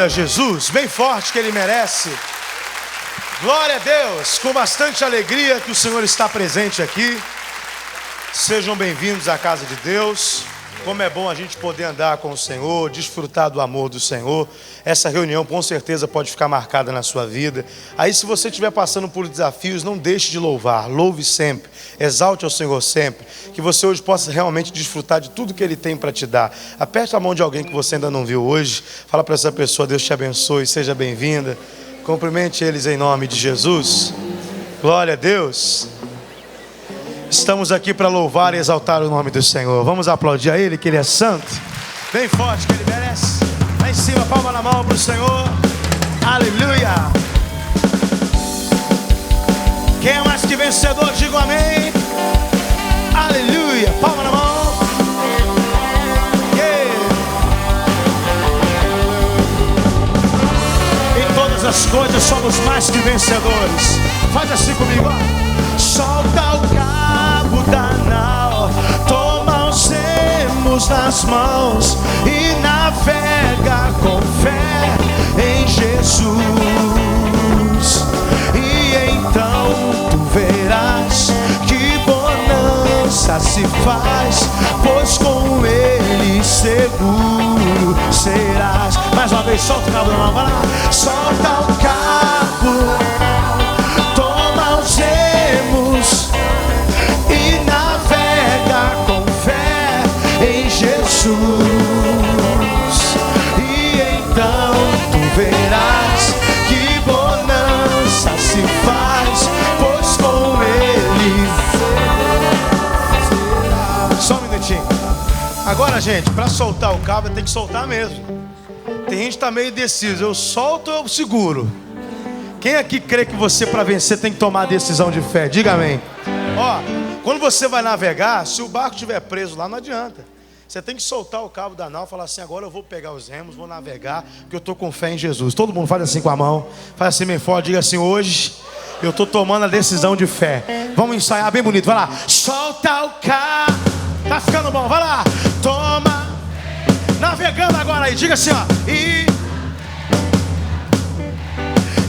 a Jesus, bem forte que Ele merece. Glória a Deus, com bastante alegria que o Senhor está presente aqui. Sejam bem-vindos à casa de Deus. Como é bom a gente poder andar com o Senhor, desfrutar do amor do Senhor. Essa reunião com certeza pode ficar marcada na sua vida. Aí se você estiver passando por desafios, não deixe de louvar, louve sempre, exalte ao Senhor sempre. Que você hoje possa realmente desfrutar de tudo que Ele tem para te dar. Aperte a mão de alguém que você ainda não viu hoje. Fala para essa pessoa, Deus te abençoe, seja bem-vinda. Cumprimente eles em nome de Jesus. Glória a Deus. Estamos aqui para louvar e exaltar o nome do Senhor. Vamos aplaudir a Ele, que Ele é santo. Bem forte, que Ele merece. Lá em cima, palma na mão para o Senhor. Aleluia. Quem é mais que vencedor, diga amém. Aleluia. Palma na mão. Yeah. Em todas as coisas somos mais que vencedores. Faz assim comigo, ó. Solta o cabo da nau, toma os remos nas mãos e navega com fé em Jesus. E então tu verás que bonança se faz, pois com Ele seguro serás. Mais uma vez, solta o cabo da nau, vai lá. Solta o cabo, e navega com fé em Jesus. E então tu verás que bonança se faz, pois com Ele. Só um minutinho. Agora, gente, para soltar o cabo tem que soltar mesmo. Tem gente que está meio indeciso. Eu solto ou eu seguro? Quem aqui crê que você, para vencer, tem que tomar a decisão de fé? Diga amém. Ó, quando você vai navegar, se o barco estiver preso lá, não adianta. Você tem que soltar o cabo da nau e falar assim: agora eu vou pegar os remos, vou navegar, porque eu estou com fé em Jesus. Todo mundo faz assim com a mão, faz assim bem forte, diga assim: hoje eu estou tomando a decisão de fé. Vamos ensaiar bem bonito, vai lá. Solta o cabo, tá ficando bom, vai lá. Toma, navegando agora aí, diga assim, ó. E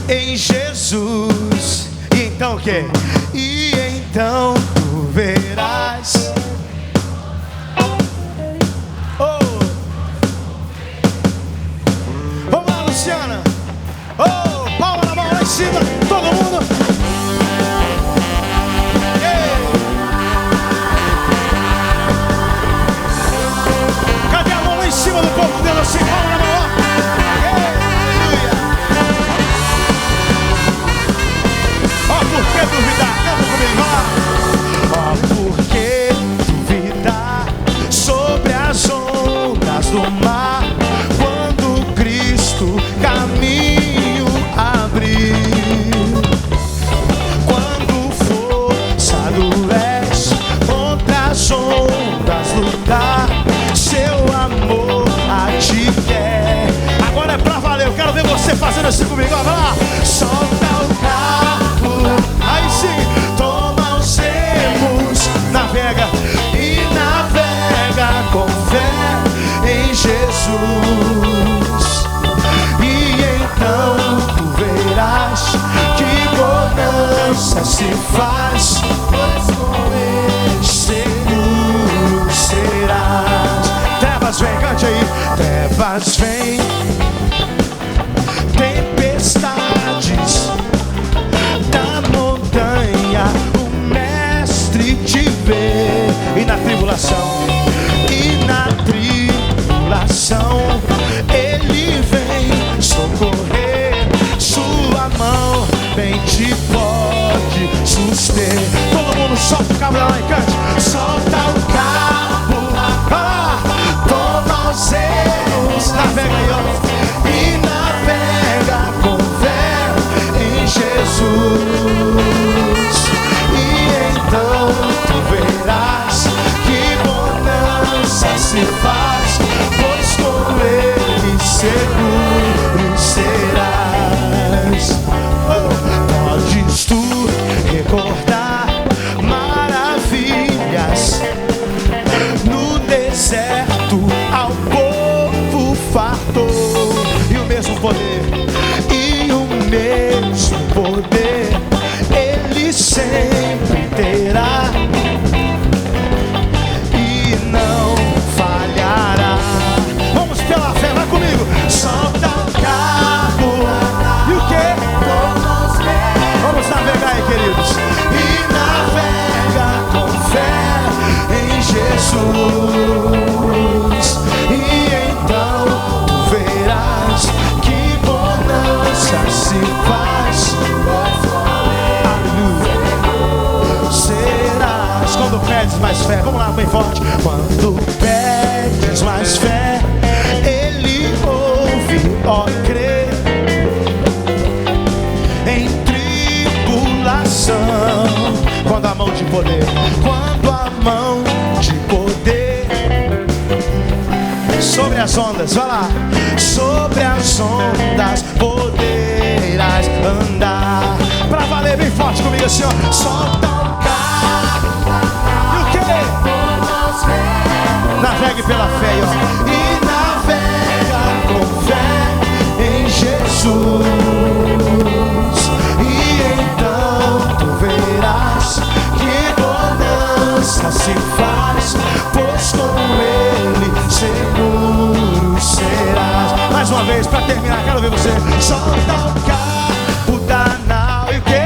em Jesus. E então o que? E então tu verás. Oh, vamos lá, Luciana. Oh, palma na mão lá em cima, todo mundo. Ei. Cadê a mão lá em cima do corpo dele assim? Palma na mão. Por que duvidar? Canta comigo, ó. Por que duvidar sobre as ondas do mar, quando Cristo caminho abrir? Quando força és contra as ondas lutar, seu amor a ti quer. Agora é pra valer, eu quero ver você fazendo assim comigo, ó. Vai lá, solta o carro. Aí sim, toma os remos, navega e navega com fé em Jesus. E então tu verás que bonança se faz, pois com Ele seguro serás. Trevas vem, cante aí. Trevas vem, tempestades da montanha, o mestre te vê. E na tribulação, ele vem socorrer. Sua mão bem te pode suster. Todo mundo solta o cabo lá e cante. Solta o cabo, vai lá, toma os erros, navega aí, ó. E navega com fé em Jesus. E então tu verás que bonança se faz, pois com Ele seguro serás. Oh, podes tu recordar maravilhas no deserto ao povo fartou, e o mesmo poder Sobre as ondas, vai lá. Sobre as ondas poderás andar. Pra valer, bem forte comigo assim, ó. Só tocar. E o quê? Navegue pela fé, ó. E navega com fé em Jesus. E então tu verás que bonança se faz, pois com ele seguro serás. Mais uma vez, pra terminar, quero ver você. Só tocar o danal e o quê?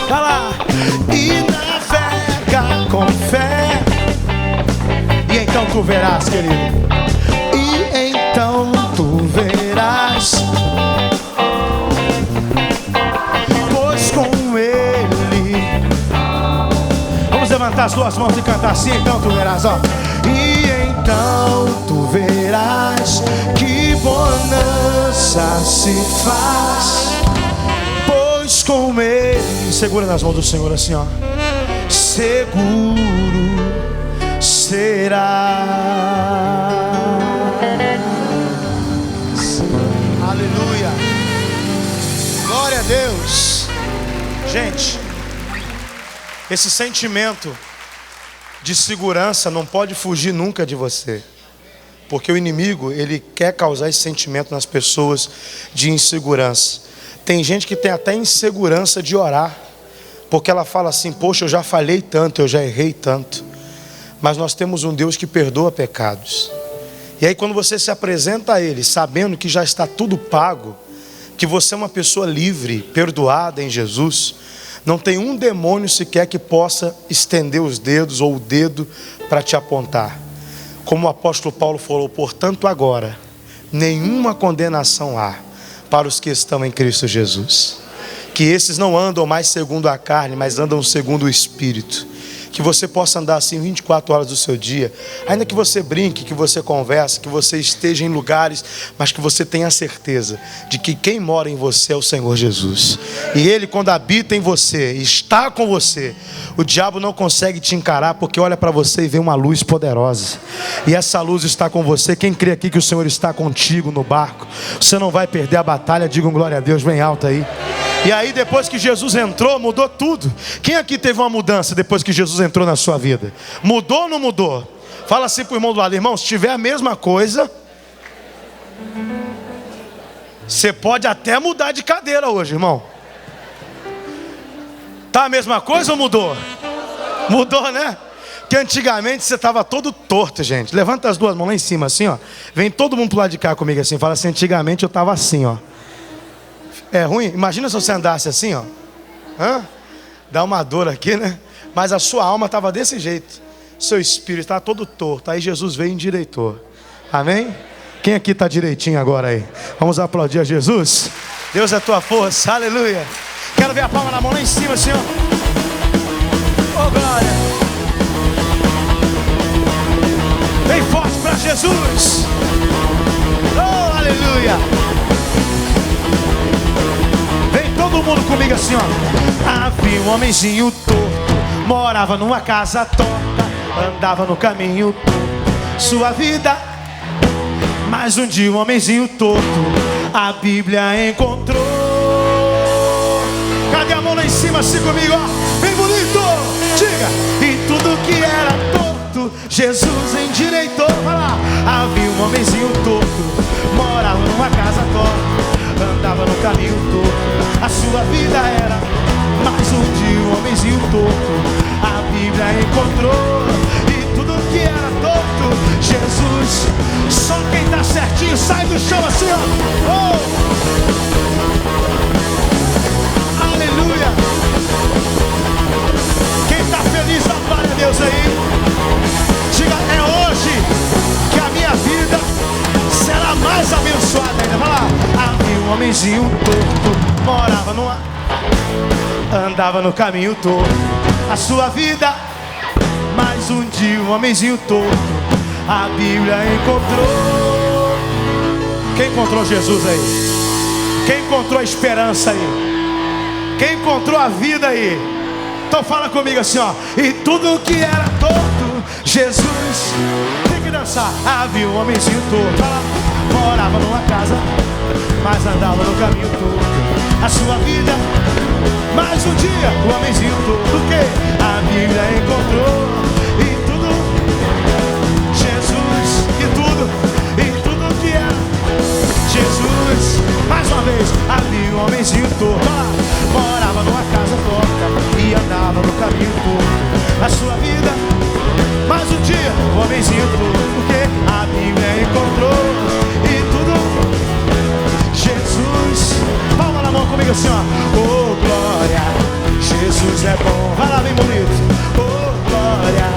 Vai lá. E navega com fé. E então tu verás, querido. E então tu verás, pois com ele. Vamos levantar as duas mãos e cantar assim. Então tu verás, ó. E então tu verás que bonança se faz, pois com ele. Segura nas mãos do Senhor assim, ó. Seguro será. Aleluia. Glória a Deus. Gente, esse sentimento de segurança não pode fugir nunca de você. Porque o inimigo, ele quer causar esse sentimento nas pessoas de insegurança. Tem gente que tem até insegurança de orar, porque ela fala assim: poxa, eu já falhei tanto, eu já errei tanto. Mas nós temos um Deus que perdoa pecados. E aí quando você se apresenta a Ele, sabendo que já está tudo pago, que você é uma pessoa livre, perdoada em Jesus, não tem um demônio sequer que possa estender os dedos ou o dedo para te apontar. Como o apóstolo Paulo falou: portanto agora, nenhuma condenação há para os que estão em Cristo Jesus. Que esses não andam mais segundo a carne, mas andam segundo o Espírito. Que você possa andar assim 24 horas do seu dia, ainda que você brinque, que você converse, que você esteja em lugares, mas que você tenha certeza de que quem mora em você é o Senhor Jesus. E Ele, quando habita em você, está com você, o diabo não consegue te encarar, porque olha para você e vê uma luz poderosa. E essa luz está com você. Quem crê aqui que o Senhor está contigo no barco, você não vai perder a batalha. Digam glória a Deus bem alto aí. E aí depois que Jesus entrou, mudou tudo. Quem aqui teve uma mudança depois que Jesus entrou na sua vida? Mudou ou não mudou? Fala assim pro irmão do lado: irmão, se tiver a mesma coisa, você pode até mudar de cadeira hoje, irmão. Tá a mesma coisa ou mudou? Mudou, né? Que antigamente você estava todo torto, gente. Levanta as duas mãos lá em cima assim, ó. Vem todo mundo pro lado de cá comigo assim. Fala assim: antigamente eu estava assim, ó. É ruim? Imagina se você andasse assim, ó. Hã? Dá uma dor aqui, né? Mas a sua alma estava desse jeito. Seu espírito estava todo torto. Aí Jesus veio e endireitou. Amém? Quem aqui está direitinho agora aí? Vamos aplaudir a Jesus. Deus é a tua força. Aleluia. Quero ver a palma na mão lá em cima, Senhor. Oh, glória. Bem forte para Jesus. Oh, aleluia. Todo mundo comigo assim, ó. Havia um homenzinho torto, morava numa casa torta, andava no caminho torto, sua vida. Mas um dia um homenzinho torto a Bíblia encontrou. Cadê a mão lá em cima assim comigo, ó? Bem bonito, diga. E tudo que era torto, Jesus endireitou. Vai lá. Havia um homenzinho torto, morava numa casa torta, andava no caminho torto, a sua vida era. Mas um dia um homenzinho torto a Bíblia encontrou. E tudo que era torto, Jesus. Só quem tá certinho sai do chão assim, ó. Oh! Aleluia. Quem tá feliz, dá glória a Deus aí. Diga: é hoje que a minha vida será mais abençoada ainda. Vai lá. Havia um homenzinho torto, morava numa, andava no caminho torto, a sua vida. Mas um dia um homenzinho torto a Bíblia encontrou. Quem encontrou Jesus aí? Quem encontrou a esperança aí? Quem encontrou a vida aí? Então fala comigo assim, ó. E tudo que era torto, Jesus. que dançar. Havia um homenzinho torto, morava numa casa, mas andava no caminho torto. A sua vida, mais um dia, o homenzinho torto, o que a Bíblia encontrou. E tudo, Jesus, e tudo que é Jesus. Mais uma vez, havia um homenzinho torto, morava numa casa torta e andava no caminho torto. A sua vida, mais um dia, o homenzinho torto, porque a Bíblia encontrou. E tudo, Jesus. Palma na mão comigo assim, ó. Oh, glória, Jesus é bom. Vai lá, bem bonito. Oh, glória.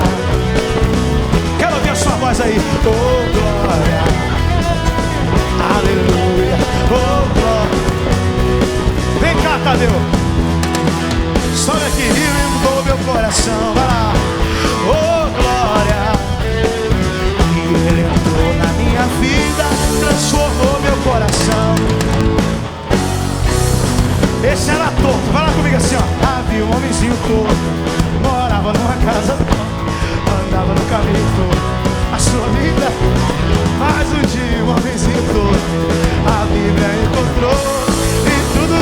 Quero ouvir a sua voz aí. Oh, glória. Aleluia. Oh, glória. Vem cá, Tadeu. Sobe aqui, e mudou meu coração. Vai lá. Oh, glória. E Ele entrou na minha vida, transformou meu coração. Esse era torto. Vai lá comigo assim, ó. Havia um homenzinho torto, morava numa casa, andava no caminho torto. A sua vida, mais um dia, um homenzinho torto. A Bíblia encontrou. E tudo,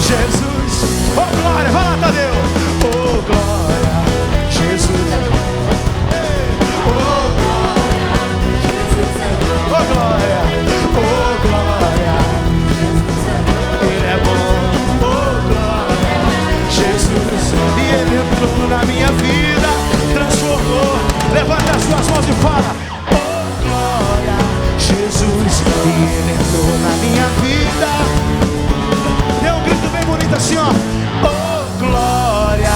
Jesus. Oh, glória. Vai lá, Tadeu. Oh, glória. Jesus é bom. Oh, glória. Jesus é bom. Oh, glória. Oh, glória. Ele é bom. Oh, glória. Jesus. E Ele entrou na minha vida, transformou. Levanta as suas mãos e fala. Oh, glória. Jesus. E Ele entrou na minha vida. Dê um grito bem bonito assim, ó. Oh, glória.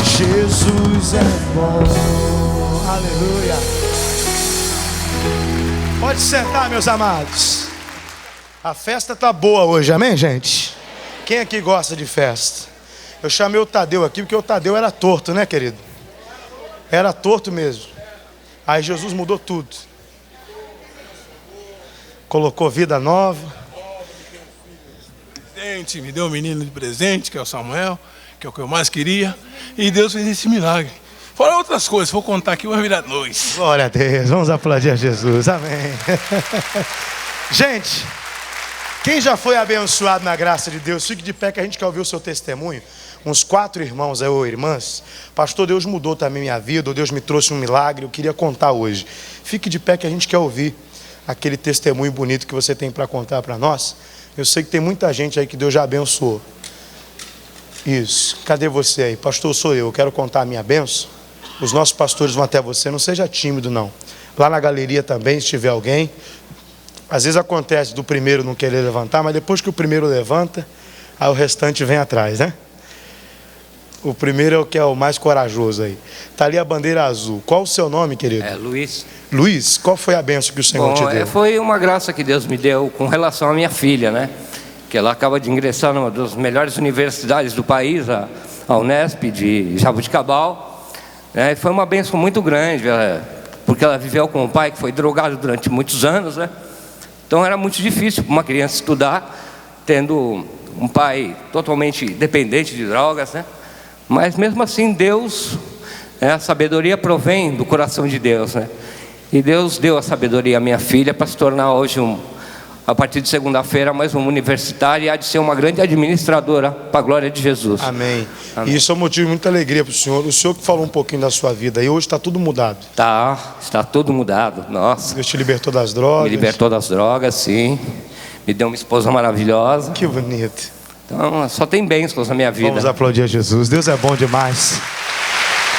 Jesus é bom. Aleluia. Pode sentar, meus amados. A festa tá boa hoje, amém, gente? Quem aqui gosta de festa? Eu chamei o Tadeu aqui porque o Tadeu era torto, né, querido? Era torto mesmo. Aí Jesus mudou tudo. Colocou vida nova. Me deu um menino de presente, que é o Samuel, que é o que eu mais queria, e Deus fez esse milagre. Fora outras coisas, vou contar aqui, vai virar noite. Glória a Deus, vamos aplaudir a Jesus, amém. Gente, quem já foi abençoado na graça de Deus, fique de pé que a gente quer ouvir o seu testemunho. Uns 4 irmãos aí, ou irmãs. Pastor, Deus mudou também minha vida, ou Deus me trouxe um milagre, eu queria contar hoje. Fique de pé que a gente quer ouvir aquele testemunho bonito que você tem para contar para nós. Eu sei que tem muita gente aí que Deus já abençoou. Isso. Cadê você aí? Pastor, sou eu quero contar a minha bênção. Os nossos pastores vão até você. Não seja tímido, não. Lá na galeria também, se tiver alguém. Às vezes acontece do primeiro não querer levantar, mas depois que o primeiro levanta, aí o restante vem atrás, né? O primeiro é o que é o mais corajoso aí. Está ali a bandeira azul. Qual o seu nome, querido? É Luiz. Luiz, qual foi a bênção que o Senhor te deu? Foi uma graça que Deus me deu com relação à minha filha, né? Que ela acaba de ingressar numa das melhores universidades do país, a Unesp de Jaboticabal. Né? Foi uma bênção muito grande, porque ela viveu com um pai que foi drogado durante muitos anos, né? Então era muito difícil para uma criança estudar, tendo um pai totalmente dependente de drogas, né? Mas mesmo assim Deus, a sabedoria provém do coração de Deus, né? E Deus deu a sabedoria à minha filha para se tornar hoje, a partir de segunda-feira, mais uma universitária, e há de ser uma grande administradora para a glória de Jesus. Amém. E isso é um motivo de muita alegria para o senhor. O senhor que falou um pouquinho da sua vida e hoje está tudo mudado. Está tudo mudado, nossa. Deus te libertou das drogas. Me libertou das drogas, sim. Me deu uma esposa maravilhosa. Que bonito. Então, só tem bênçãos na minha vida. Vamos aplaudir a Jesus. Deus é bom demais.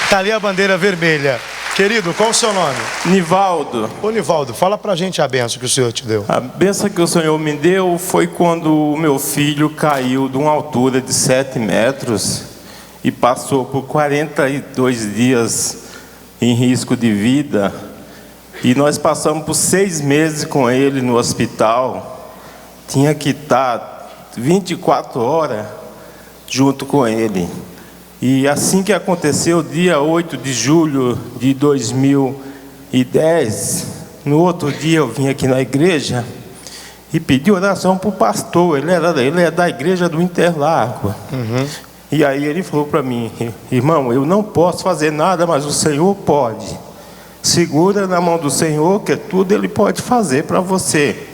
Está ali a bandeira vermelha. Querido, qual o seu nome? Nivaldo. Ô Nivaldo, fala pra gente a bênção que o Senhor te deu. A bênção que o Senhor me deu foi quando o meu filho caiu de uma altura de 7 metros e passou por 42 dias em risco de vida. E nós passamos por 6 meses com ele no hospital. Tinha que estar 24 horas junto com ele. E assim que aconteceu, dia 8 de julho de 2010, no outro dia eu vim aqui na igreja e pedi oração para o pastor. Ele é da igreja do Interlago. E aí ele falou para mim: irmão, eu não posso fazer nada, mas o Senhor pode. Segura na mão do Senhor, que tudo Ele pode fazer para você.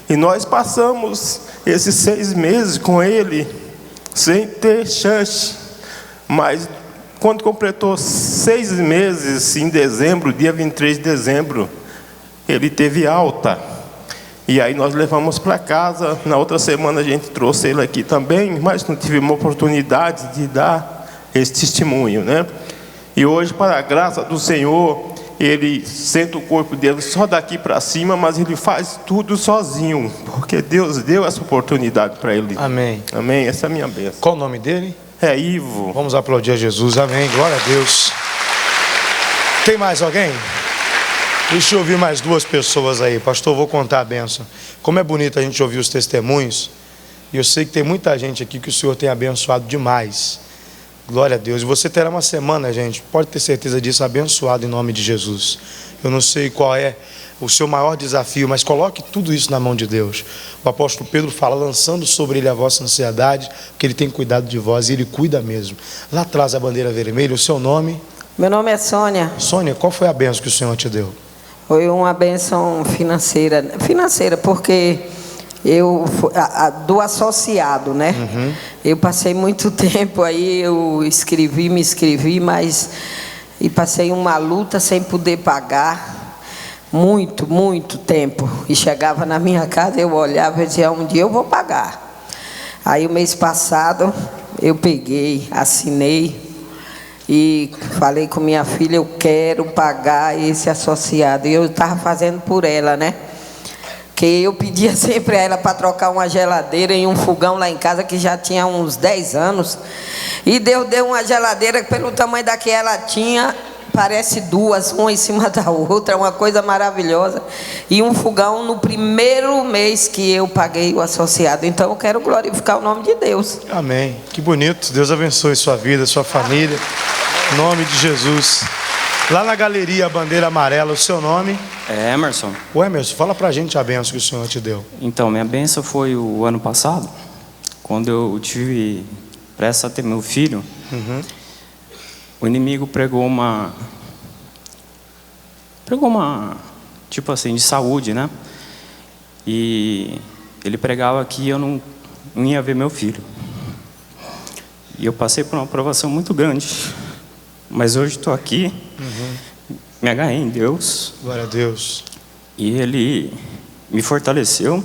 E nós passamos esses 6 meses com Ele sem ter chance. Mas quando completou 6 meses, em dezembro, dia 23 de dezembro, ele teve alta. E aí nós levamos para casa. Na outra semana a gente trouxe ele aqui também, mas não tive uma oportunidade de dar esse testemunho, né? E hoje, para a graça do Senhor, ele senta o corpo dele só daqui para cima, mas ele faz tudo sozinho, porque Deus deu essa oportunidade para ele. Amém. Amém, essa é a minha bênção. Qual o nome dele? É Ivo. Vamos aplaudir a Jesus, amém, glória a Deus. Tem mais alguém? Deixa eu ouvir mais 2 pessoas aí. Pastor, vou contar a bênção. Como é bonito a gente ouvir os testemunhos. E eu sei que tem muita gente aqui que o Senhor tem abençoado demais. Glória a Deus. E você terá uma semana, gente, pode ter certeza disso, abençoado em nome de Jesus. Eu não sei qual é o seu maior desafio, mas coloque tudo isso na mão de Deus. O apóstolo Pedro fala, lançando sobre ele a vossa ansiedade, porque ele tem cuidado de vós e ele cuida mesmo. Lá atrás a bandeira vermelha, o seu nome? Meu nome é Sônia. Sônia, qual foi a bênção que o Senhor te deu? Foi uma bênção financeira. Financeira, porque eu do associado, né? Eu passei muito tempo aí, eu me inscrevi, mas e passei uma luta sem poder pagar. Muito tempo. E chegava na minha casa, eu olhava e dizia, um dia eu vou pagar. Aí o mês passado eu peguei, assinei e falei com minha filha, eu quero pagar esse associado. E eu estava fazendo por ela, né? Que eu pedia sempre a ela para trocar uma geladeira e um fogão lá em casa, que já tinha uns 10 anos. E Deus deu uma geladeira pelo tamanho da que ela tinha, parece 2, uma em cima da outra, uma coisa maravilhosa. E um fogão no primeiro mês que eu paguei o associado. Então eu quero glorificar o nome de Deus. Amém. Que bonito. Deus abençoe sua vida, sua família. Em nome de Jesus. Lá na galeria, a bandeira amarela, o seu nome? É Emerson. O Emerson, fala pra gente a bênção que o Senhor te deu. Então, minha bênção foi o ano passado, quando eu tive pressa a ter meu filho. O inimigo pregou uma tipo assim, de saúde, né? E ele pregava que eu não ia ver meu filho. E eu passei por uma provação muito grande. Mas hoje estou aqui, me agarrei em Deus. Glória a Deus. E Ele me fortaleceu.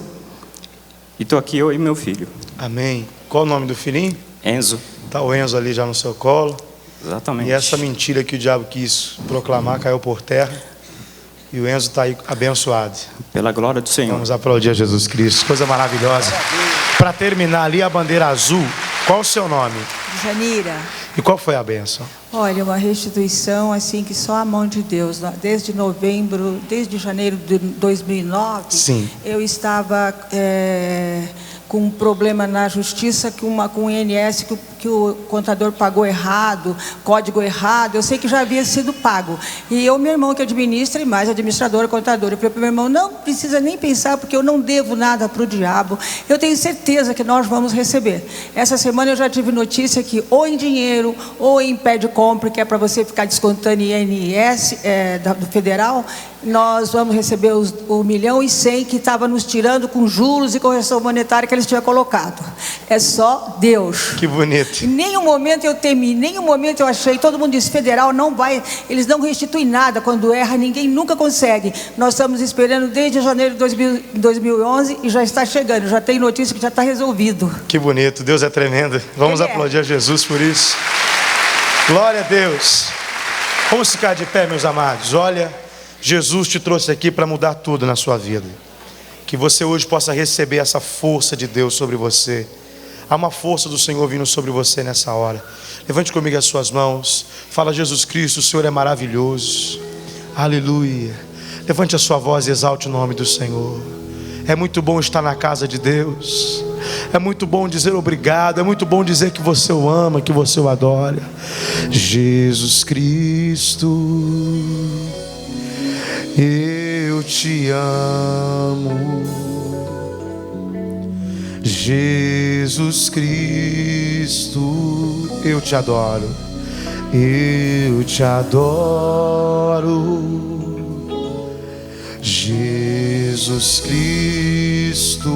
E estou aqui, eu e meu filho. Amém. Qual o nome do filhinho? Enzo. Está o Enzo ali já no seu colo. Exatamente. E essa mentira que o diabo quis proclamar caiu por terra. E o Enzo está aí abençoado. Pela glória do Senhor. Vamos aplaudir a Jesus Cristo. Coisa maravilhosa. Para terminar ali, a bandeira azul. Qual o seu nome? Janira. E qual foi a bênção? Olha, uma restituição assim que só a mão de Deus. Desde janeiro de 2009, Sim. eu estava com um problema na justiça, com o INS, que o contador pagou errado, código errado. Eu sei que já havia sido pago. E eu, meu irmão que administra, e mais administrador, contador, eu falei para o meu irmão, não precisa nem pensar, porque eu não devo nada para o diabo. Eu tenho certeza que nós vamos receber. Essa semana eu já tive notícia que ou em dinheiro, ou em pé de compra, que é para você ficar descontando INS do federal, nós vamos receber os 1.100.000 que estava nos tirando com juros e correção monetária que eles tinham colocado. É só Deus. Que bonito. Em nenhum momento eu temi, em nenhum momento eu achei. Todo mundo disse, federal não vai, eles não restituem nada quando erra, ninguém nunca consegue. Nós estamos esperando desde janeiro de 2011 e já está chegando, já tem notícia que já está resolvido. Que bonito, Deus é tremendo. Vamos aplaudir a Jesus por isso. Glória a Deus. Vamos ficar de pé, meus amados. Olha, Jesus te trouxe aqui para mudar tudo na sua vida. Que você hoje possa receber essa força de Deus sobre você. Há uma força do Senhor vindo sobre você nessa hora. Levante comigo as suas mãos. Fala, Jesus Cristo, o Senhor é maravilhoso. Aleluia. Levante a sua voz e exalte o nome do Senhor. É muito bom estar na casa de Deus. É muito bom dizer obrigado. É muito bom dizer que você o ama, que você o adora. Jesus Cristo, eu te amo. Jesus Cristo, eu te adoro. Eu te adoro. Jesus Cristo,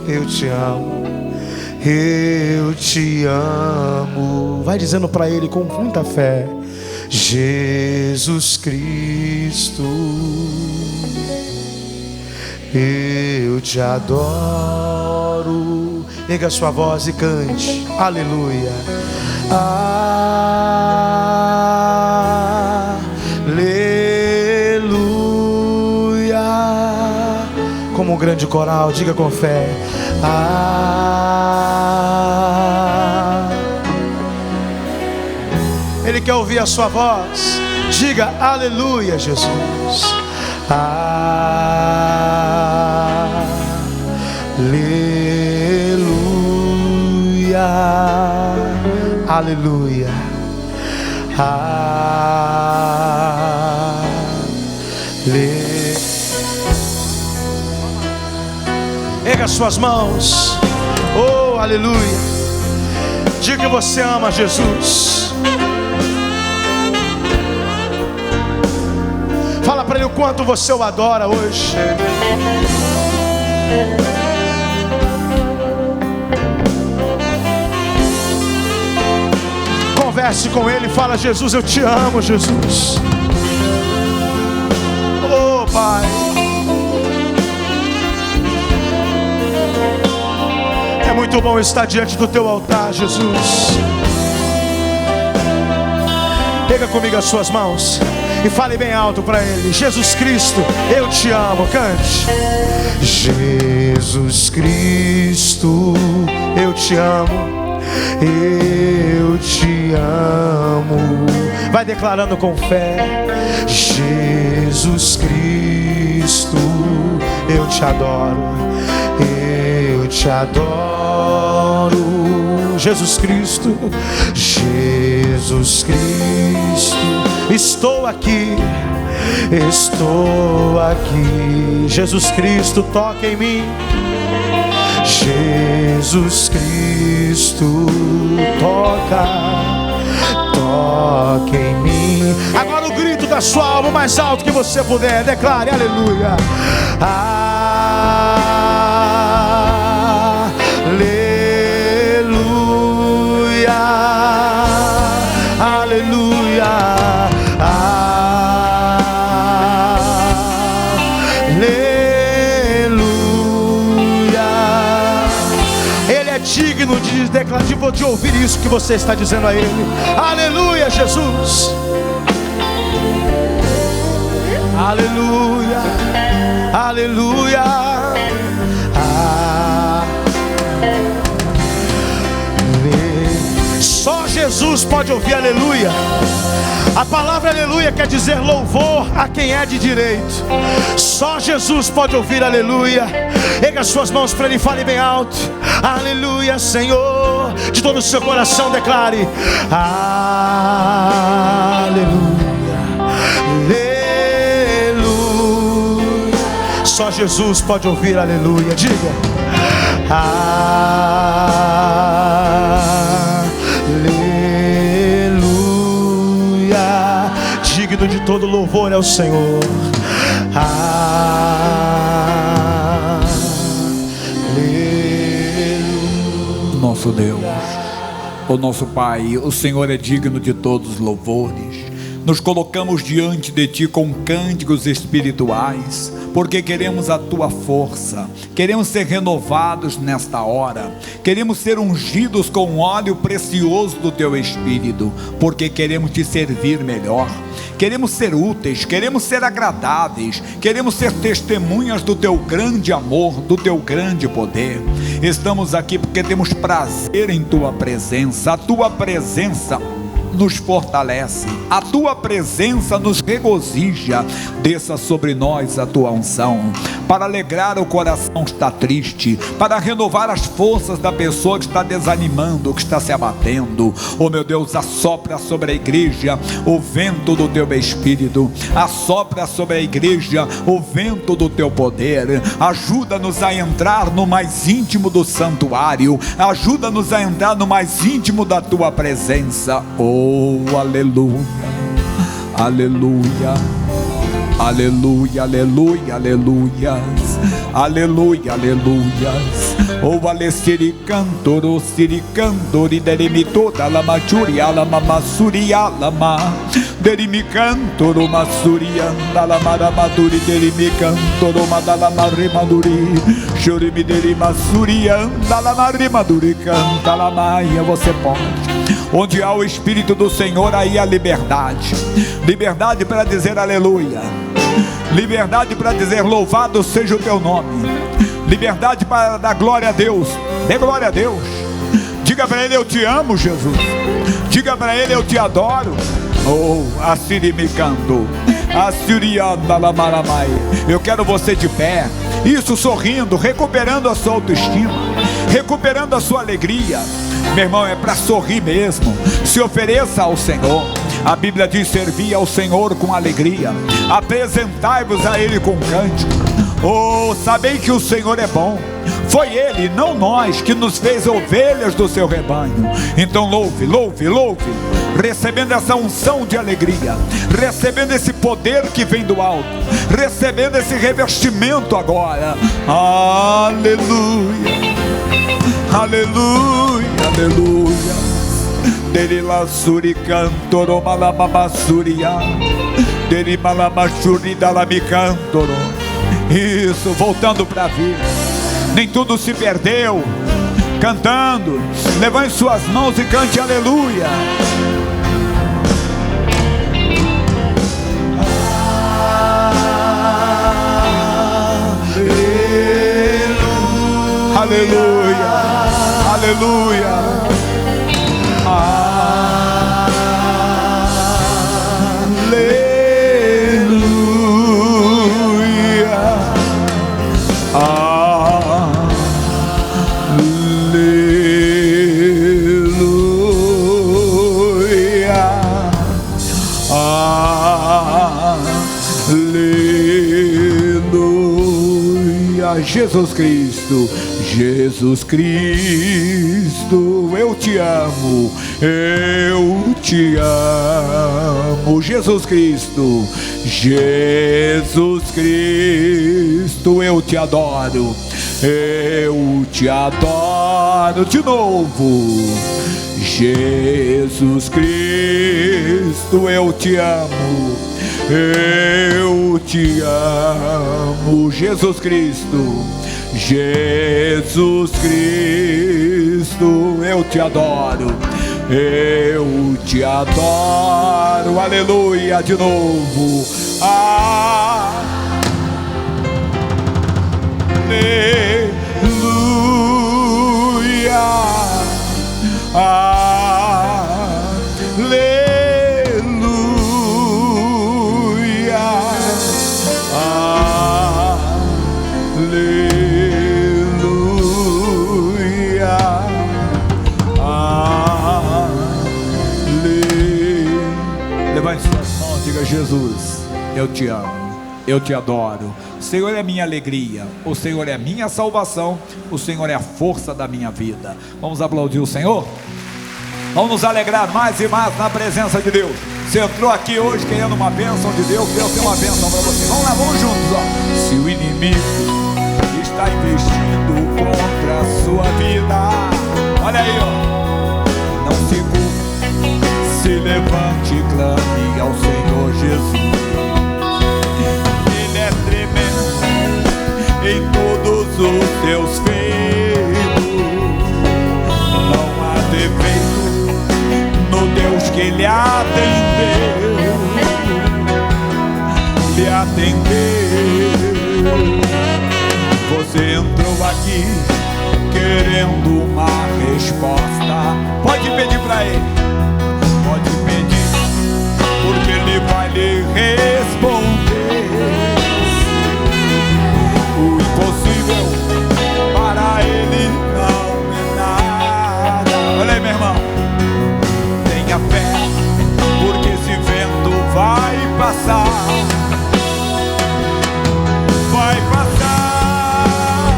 eu te amo, eu te amo. Vai dizendo para Ele com muita fé: Jesus Cristo, eu te adoro. Erga sua voz e cante, aleluia. Aleluia. Como um grande coral, diga com fé: Ele quer ouvir a sua voz. Diga aleluia, Jesus. Aleluia. Aleluia. Erga suas mãos. Oh, aleluia. Diga que você ama Jesus. Fala para Ele o quanto você o adora hoje. Converse com Ele, fala: Jesus, eu te amo, Jesus. Oh, Pai. É muito bom estar diante do Teu altar, Jesus. Pega comigo as suas mãos e fale bem alto para Ele: Jesus Cristo, eu te amo. Cante: Jesus Cristo, eu te amo, eu te amo. Vai declarando com fé: Jesus Cristo, eu te adoro, eu te adoro. Jesus Cristo, Jesus Cristo, estou aqui, estou aqui. Jesus Cristo, toca em mim. Jesus Cristo, toca em mim. Agora o grito da sua alma, mais alto que você puder, declare aleluia. Aleluia. Aleluia. Digno de declarar, de ouvir isso que você está dizendo a Ele. Aleluia, Jesus. Aleluia. Aleluia. Só Jesus pode ouvir aleluia. A palavra aleluia quer dizer louvor a quem é de direito. Só Jesus pode ouvir aleluia. Erga suas mãos para Ele e fale bem alto: aleluia, Senhor. De todo o seu coração declare: aleluia, aleluia. Só Jesus pode ouvir aleluia. Diga: aleluia. Digno de todo louvor é o Senhor. Nosso Deus, o nosso Pai, o Senhor é digno de todos os louvores. Nos colocamos diante de Ti com cânticos espirituais, porque queremos a Tua força, queremos ser renovados nesta hora, queremos ser ungidos com o óleo precioso do Teu Espírito, porque queremos Te servir melhor, queremos ser úteis, queremos ser agradáveis, queremos ser testemunhas do Teu grande amor, do Teu grande poder. Estamos aqui porque temos prazer em Tua presença. A Tua presença nos fortalece, a Tua presença nos regozija. Desça sobre nós a Tua unção, para alegrar o coração que está triste, para renovar as forças da pessoa que está desanimando, que está se abatendo. Oh meu Deus, assopra sobre a igreja o vento do Teu Espírito, assopra sobre a igreja o vento do Teu poder. Ajuda-nos a entrar no mais íntimo do santuário, ajuda-nos a entrar no mais íntimo da Tua presença. Oh, aleluia, aleluia. Aleluia, aleluia, aleluias. Aleluia, aleluias. O valestiri cantoro, siri cantori, derimi toda la machuri, alama masuri, alama. Derimi cantoro, masuri, andala maramaduri, derimi cantoro, madala marimaduri. Chorimi deri masuri, andala marimaduri, canta la maia, você pode. Onde há o Espírito do Senhor, aí há liberdade. Liberdade para dizer aleluia. Liberdade para dizer louvado seja o teu nome. Liberdade para dar glória a Deus. Dê glória a Deus. Diga para Ele: eu te amo, Jesus. Diga para Ele: eu te adoro. Oh, assiri me canto. Assirianda lamaramai. Eu quero você de pé. Isso, sorrindo, recuperando a sua autoestima, recuperando a sua alegria. Meu irmão, é para sorrir mesmo. Se ofereça ao Senhor. A Bíblia diz: servi ao Senhor com alegria, apresentai-vos a Ele com cântico. Oh, sabei que o Senhor é bom. Foi Ele, não nós, que nos fez ovelhas do seu rebanho. Então louve, louve, louve, recebendo essa unção de alegria, recebendo esse poder que vem do alto, recebendo esse revestimento agora. Aleluia, aleluia, aleluia. Deri la suri cantoro malama suria. Deri malama suri dalami cantoro. Isso, voltando para a vida. Nem tudo se perdeu. Cantando, levante suas mãos e cante aleluia. Aleluia, aleluia. Jesus Cristo, Jesus Cristo, eu te amo, eu te amo. Jesus Cristo, Jesus Cristo, eu te adoro, eu te adoro. De novo, Jesus Cristo, eu te amo, eu te amo. Jesus Cristo, Jesus Cristo, eu te adoro, eu te adoro. Aleluia, de novo. Aleluia, aleluia. Levante suas mãos, diga: Jesus, eu te amo, eu te adoro. O Senhor é minha alegria, o Senhor é minha salvação, o Senhor é a força da minha vida. Vamos aplaudir o Senhor? Vamos nos alegrar mais e mais na presença de Deus. Você entrou aqui hoje querendo uma bênção de Deus, Deus tem uma bênção para você. Vamos lá, vamos juntos, ó. Se o inimigo está investindo contra a sua vida, olha aí, ó, não se culpe, se levante e clame ao Senhor Jesus. Ele é tremendo em todos os seus feitos, não há defeito no Deus que lhe atendeu, lhe atendeu. Você entrou aqui querendo uma resposta, pode pedir para Ele, pode pedir, porque Ele vai lhe responder. O impossível para Ele não é nada. Olha aí, meu irmão, tenha fé, porque esse vento vai passar, vai passar.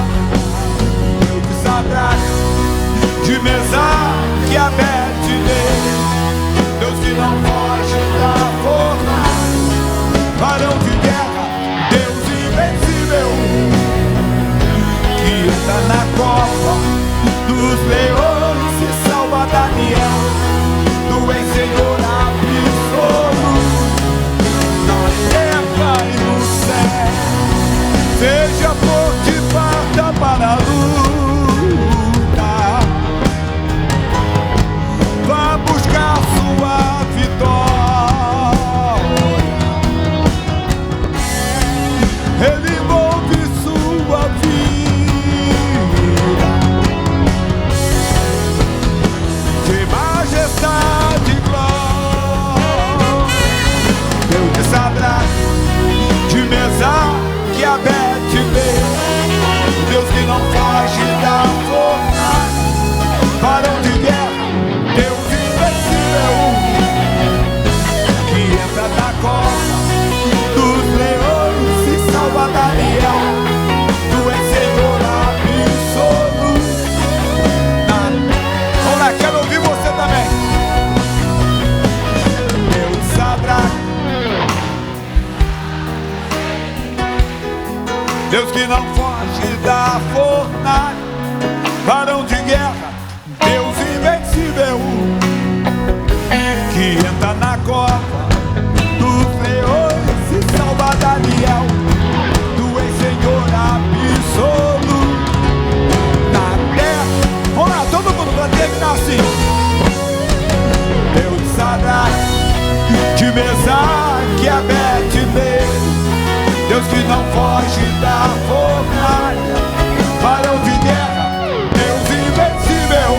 Eu de Sadraque, de Mesaque e Abednego, Deus que não foge da fornalha, varão de guerra, Ele envolve sua vida de majestade e glória. Deus de Sadraque, de Mesaque e Abednego, Deus que não foge da fornalha, varão de guerra, Deus invencível, que entra na cova dos leões e salva Daniel. Tu és Senhor absoluto. Vamos lá, quero ouvir você também. Deus de Sadraque, Deus que não foge da fornalha, varão de guerra, Deus invencível, que entra na cova dos leões e salva Daniel. Tu és Senhor absoluto na terra. Vamos lá, todo mundo pra terminar assim. Deus de Sadraque, de Mesaque e Abednego, Deus que não foge da fornalha, varão de guerra, Deus invencível,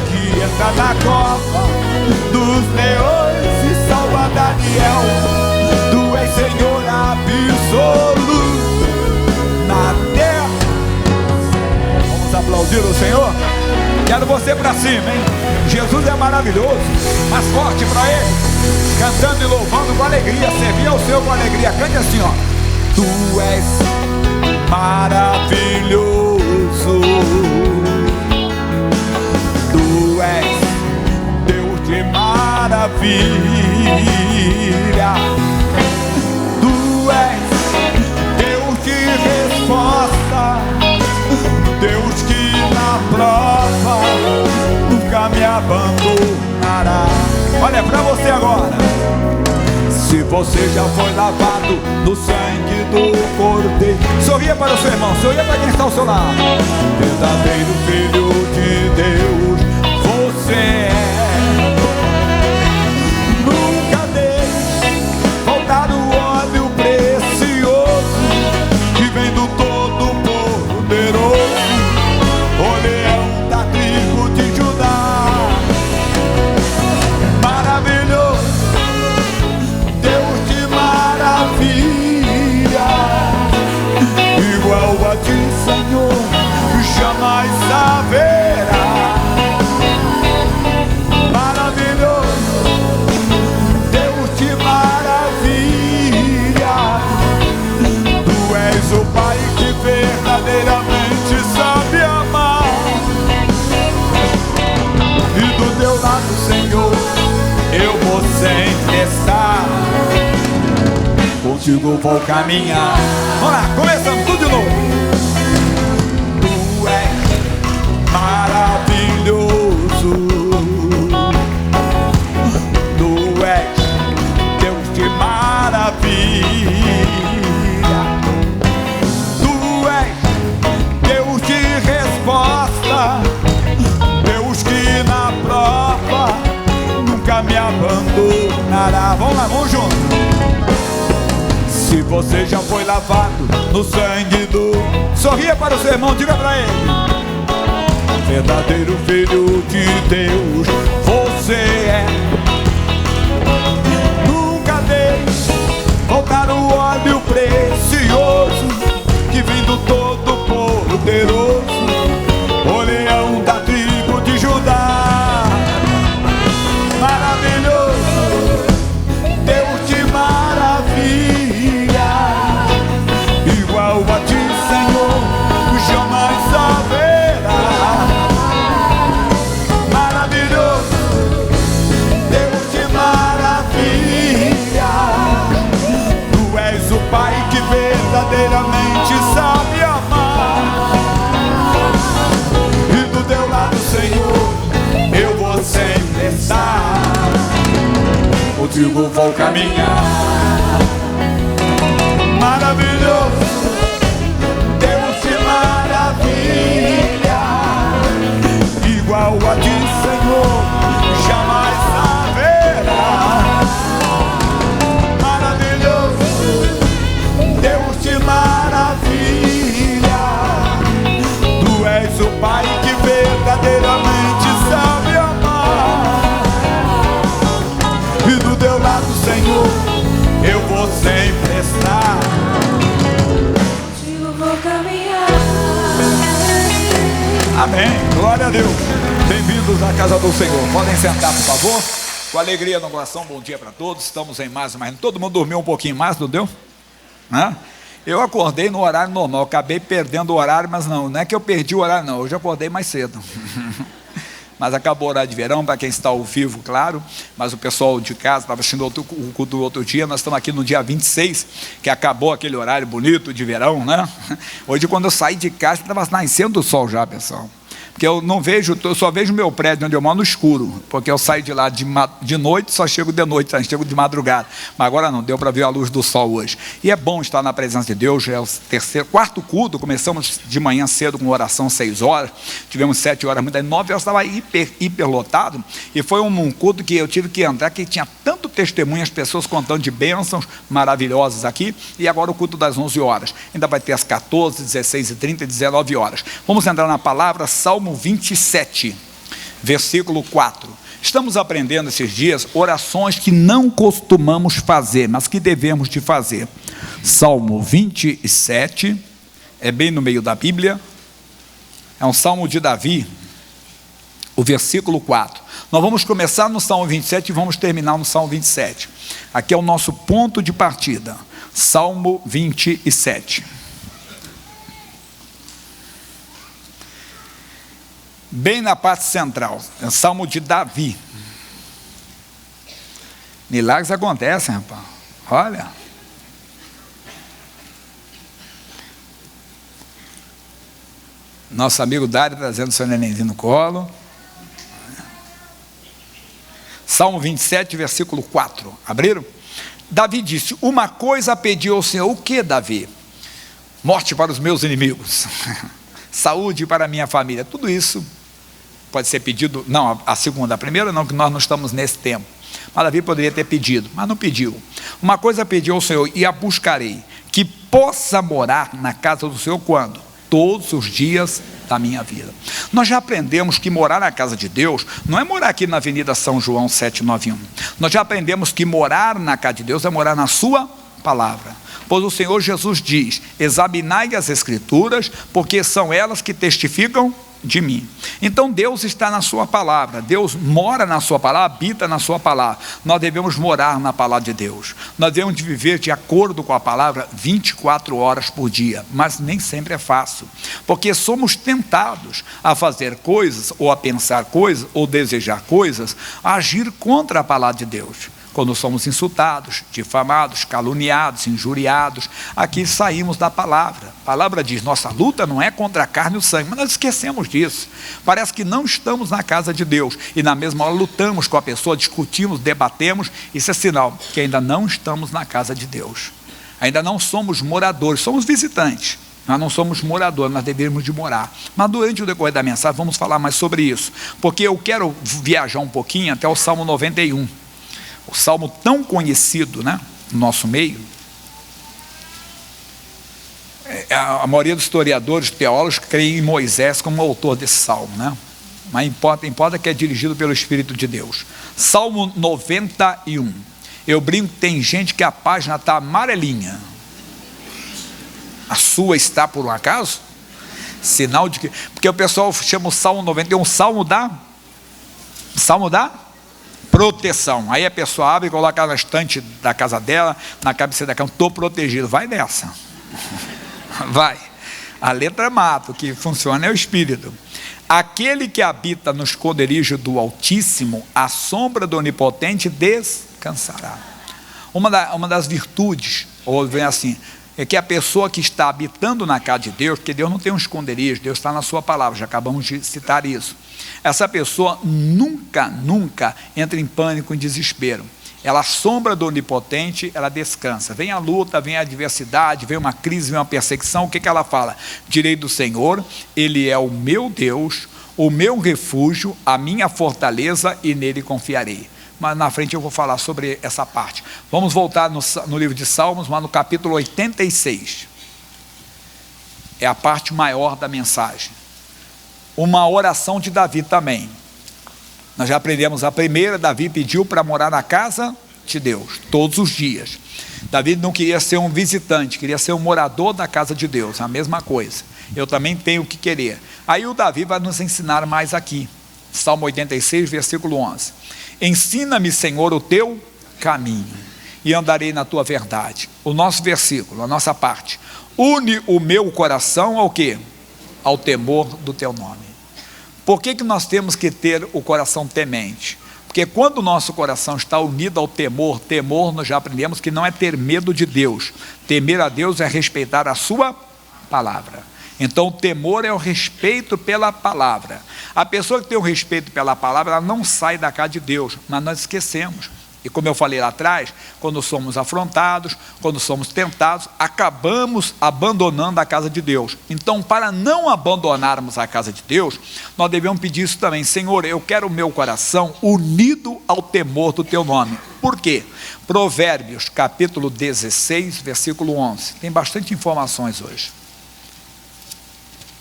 que entra na cova dos leões e salva Daniel. Tu és Senhor absoluto na terra. Vamos aplaudir o Senhor? Quero você pra cima, hein? Jesus é maravilhoso, mais forte pra Ele, cantando e louvando com alegria, servir ao Senhor com alegria. Cante assim, ó. Tu és maravilhoso, Tu és Deus de maravilha, Tu és Deus de resposta, Deus que na prova nunca me abandonará. Olha, é pra você agora. Se você já foi lavado no sangue do Cordeiro, sorria para o seu irmão, sorria para quem está ao seu lado. Verdadeiro Filho de Deus, você é. Nunca deixe faltar o óleo precioso que vem do Todo-Poderoso, o leão da tribo de Judá. Maravilhoso, Deus de maravilha, igual a ti, Senhor, jamais haverá. Maravilhoso, Deus de maravilha, Tu és o Pai que verdadeiramente sabe amar. E do teu lado, Senhor, eu vou sempre estar. Contigo vou caminhar. Vamos lá, começamos tudo de novo. Tu és maravilhoso, Tu és Deus de maravilha, Tu és Deus de resposta, Deus que na prova nunca me abandonará. Vamos lá, vamos juntos. Se você já foi lavado no sangue do... Sorria para o seu irmão, diga para ele. Verdadeiro Filho de Deus, você é. Nunca deixe faltar o óleo precioso que vem do Todo-Poderoso, o leão da tribo de Judá. Maravilhoso, Deus de maravilha, igual a ti, Senhor, jamais haverá. Maravilhoso, Deus de maravilha, Tu és o Pai que verdadeiramente sabe amar. E do teu lado, Senhor, eu vou sempre estar. Contigo vou caminhar. Maravilhoso, Deus de maravilha, igual a ti, Senhor, jamais haverá. Maravilhoso, Deus. Bem-vindos à casa do Senhor. Podem sentar, por favor. Com alegria no coração, bom dia para todos. Estamos em mais uma. Todo mundo dormiu um pouquinho mais, não deu? Né? Eu acordei no horário normal, acabei perdendo o horário, mas não é que eu perdi o horário, não. Hoje eu acordei mais cedo. Mas acabou o horário de verão, para quem está ao vivo, claro. Mas o pessoal de casa estava assistindo o culto do outro dia. Nós estamos aqui no dia 26, que acabou aquele horário bonito de verão, né? Hoje, quando eu saí de casa, estava nascendo o sol já, pessoal. Porque eu não vejo, eu só vejo o meu prédio onde eu moro no escuro, porque eu saio de lá de noite, só chego de noite, chego de madrugada. Mas agora não, deu para ver a luz do sol hoje. E é bom estar na presença de Deus. É o quarto culto. Começamos de manhã cedo com oração 6 horas, tivemos 7 horas, 9 horas estava hiper lotado, e foi um culto que eu tive que entrar, que tinha tanto testemunho, as pessoas contando de bênçãos maravilhosas aqui. E agora o culto das 11 horas, ainda vai ter às 14, 16h30 e 19 horas. Vamos entrar na palavra. Salmo 27, versículo 4. Estamos aprendendo esses dias orações que não costumamos fazer, mas que devemos de fazer. Salmo 27, é bem no meio da Bíblia, é um salmo de Davi, o versículo 4. Nós vamos começar no Salmo 27 e vamos terminar no Salmo 27. Aqui é o nosso ponto de partida. Salmo 27. Bem na parte central, é o Salmo de Davi. Milagres acontecem, rapaz. Olha. Nosso amigo Dário trazendo o seu nenenzinho no colo. Salmo 27, versículo 4. Abriram? Davi disse: uma coisa pediu ao Senhor. O que, Davi? Morte para os meus inimigos. Saúde para a minha família. Tudo isso pode ser pedido, não, a segunda, a primeira não, que nós não estamos nesse tempo, mas Davi poderia ter pedido, mas não pediu. Uma coisa pediu ao Senhor, e a buscarei, que possa morar na casa do Senhor quando? Todos os dias da minha vida. Nós já aprendemos que morar na casa de Deus não é morar aqui na Avenida São João 791. Nós já aprendemos que morar na casa de Deus é morar na sua palavra. Pois o Senhor Jesus diz: examinai as Escrituras, porque são elas que testificam de mim. Então Deus está na sua palavra, Deus mora na sua palavra, habita na sua palavra. Nós devemos morar na palavra de Deus, nós devemos viver de acordo com a palavra 24 horas por dia, mas nem sempre é fácil, porque somos tentados a fazer coisas, ou a pensar coisas, ou desejar coisas, a agir contra a palavra de Deus. Quando somos insultados, difamados, caluniados, injuriados, aqui saímos da palavra. A palavra diz: nossa luta não é contra a carne e o sangue, mas nós esquecemos disso. Parece que não estamos na casa de Deus, e na mesma hora lutamos com a pessoa, discutimos, debatemos. Isso é sinal que ainda não estamos na casa de Deus. Ainda não somos moradores, somos visitantes. Nós não somos moradores, nós devemos de morar. Mas durante o decorrer da mensagem vamos falar mais sobre isso, porque eu quero viajar um pouquinho até o Salmo 91. O salmo tão conhecido, né, no nosso meio. A maioria dos historiadores, teólogos, creem em Moisés como autor desse salmo, né? Mas importa que é dirigido pelo Espírito de Deus. Salmo 91. Eu brinco, tem gente que a página está amarelinha. A sua está por um acaso? Sinal de que... Porque o pessoal chama o Salmo 91 Salmo da proteção. Aí a pessoa abre e coloca na estante da casa dela, na cabeceira da cama: estou protegido. Vai nessa. Vai. A letra mata, o que funciona é o Espírito. Aquele que habita no esconderijo do Altíssimo, à sombra do Onipotente descansará. Uma das virtudes, ou vem assim, é que a pessoa que está habitando na casa de Deus, porque Deus não tem um esconderijo, Deus está na sua palavra, já acabamos de citar isso. Essa pessoa nunca entra em pânico, em desespero. Ela, à sombra do Onipotente, ela descansa. Vem a luta, vem a adversidade, vem uma crise, vem uma perseguição, o que ela fala? Direi do Senhor: Ele é o meu Deus, o meu refúgio, a minha fortaleza, e nele confiarei. Mas na frente eu vou falar sobre essa parte. Vamos voltar no livro de Salmos, mas no capítulo 86. É a parte maior da mensagem. Uma oração de Davi também. Nós já aprendemos a primeira. Davi pediu para morar na casa de Deus, todos os dias. Davi não queria ser um visitante, queria ser um morador da casa de Deus, a mesma coisa. eu também tenho que querer. Aí o Davi vai nos ensinar mais aqui. Salmo 86, versículo 11. Ensina-me, Senhor, o teu caminho, e andarei na tua verdade. O nosso versículo, a nossa parte. Une o meu coração ao quê? Ao temor do teu nome. Por que nós temos que ter o coração temente? Porque quando o nosso coração está unido ao temor, nós já aprendemos que não é ter medo de Deus. Temer a Deus é respeitar a sua palavra. Então o temor é o respeito pela palavra. A pessoa que tem o respeito pela palavra, ela não sai da casa de Deus, mas nós esquecemos. E como eu falei lá atrás, quando somos afrontados, quando somos tentados, acabamos abandonando a casa de Deus. Então, para não abandonarmos a casa de Deus, nós devemos pedir isso também. Senhor, eu quero o meu coração unido ao temor do teu nome. Por quê? Provérbios, capítulo 16, versículo 11. Tem bastante informações hoje.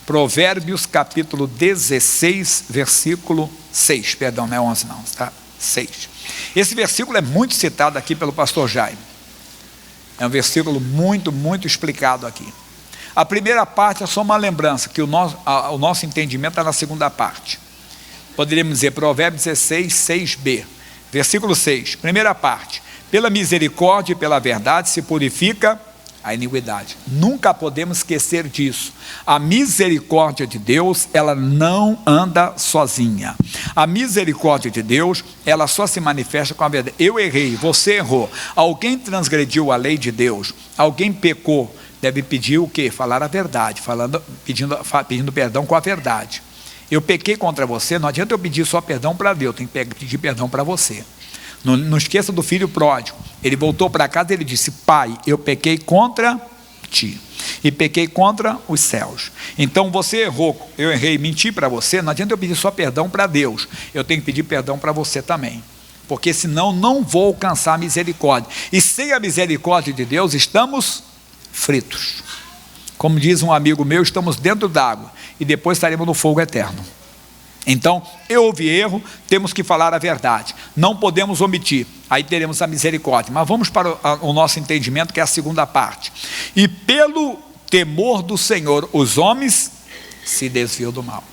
Provérbios, capítulo 16, versículo 6. Perdão, não é 11 não, tá? 6. Esse versículo é muito citado aqui pelo pastor Jaime. É um versículo muito explicado aqui. A primeira parte é só uma lembrança, que o nosso entendimento está na segunda parte. Poderíamos dizer Provérbios 16, 6b. Versículo 6, primeira parte. Pela misericórdia e pela verdade se purifica a iniquidade. Nunca podemos esquecer disso. A misericórdia de Deus, ela não anda sozinha. A misericórdia de Deus, ela só se manifesta com a verdade. Eu errei, você errou. Alguém transgrediu a lei de Deus. Alguém pecou. Deve pedir o quê? Falar a verdade. Pedindo perdão com a verdade. Eu pequei contra você, não adianta eu pedir só perdão para Deus. Tem que pedir perdão para você. Não esqueça do filho pródigo. Ele voltou para casa e ele disse: Pai, eu pequei contra ti e pequei contra os céus. Então você errou, eu errei, menti para você. Não adianta eu pedir só perdão para Deus, eu tenho que pedir perdão para você também, porque senão não vou alcançar a misericórdia. E sem a misericórdia de Deus estamos fritos. Como diz um amigo meu, estamos dentro d'água e depois estaremos no fogo eterno. Então, eu houve erro, temos que falar a verdade, não podemos omitir, aí teremos a misericórdia. Mas vamos para o nosso entendimento, que é a segunda parte. E pelo temor do Senhor, os homens se desviam do mal.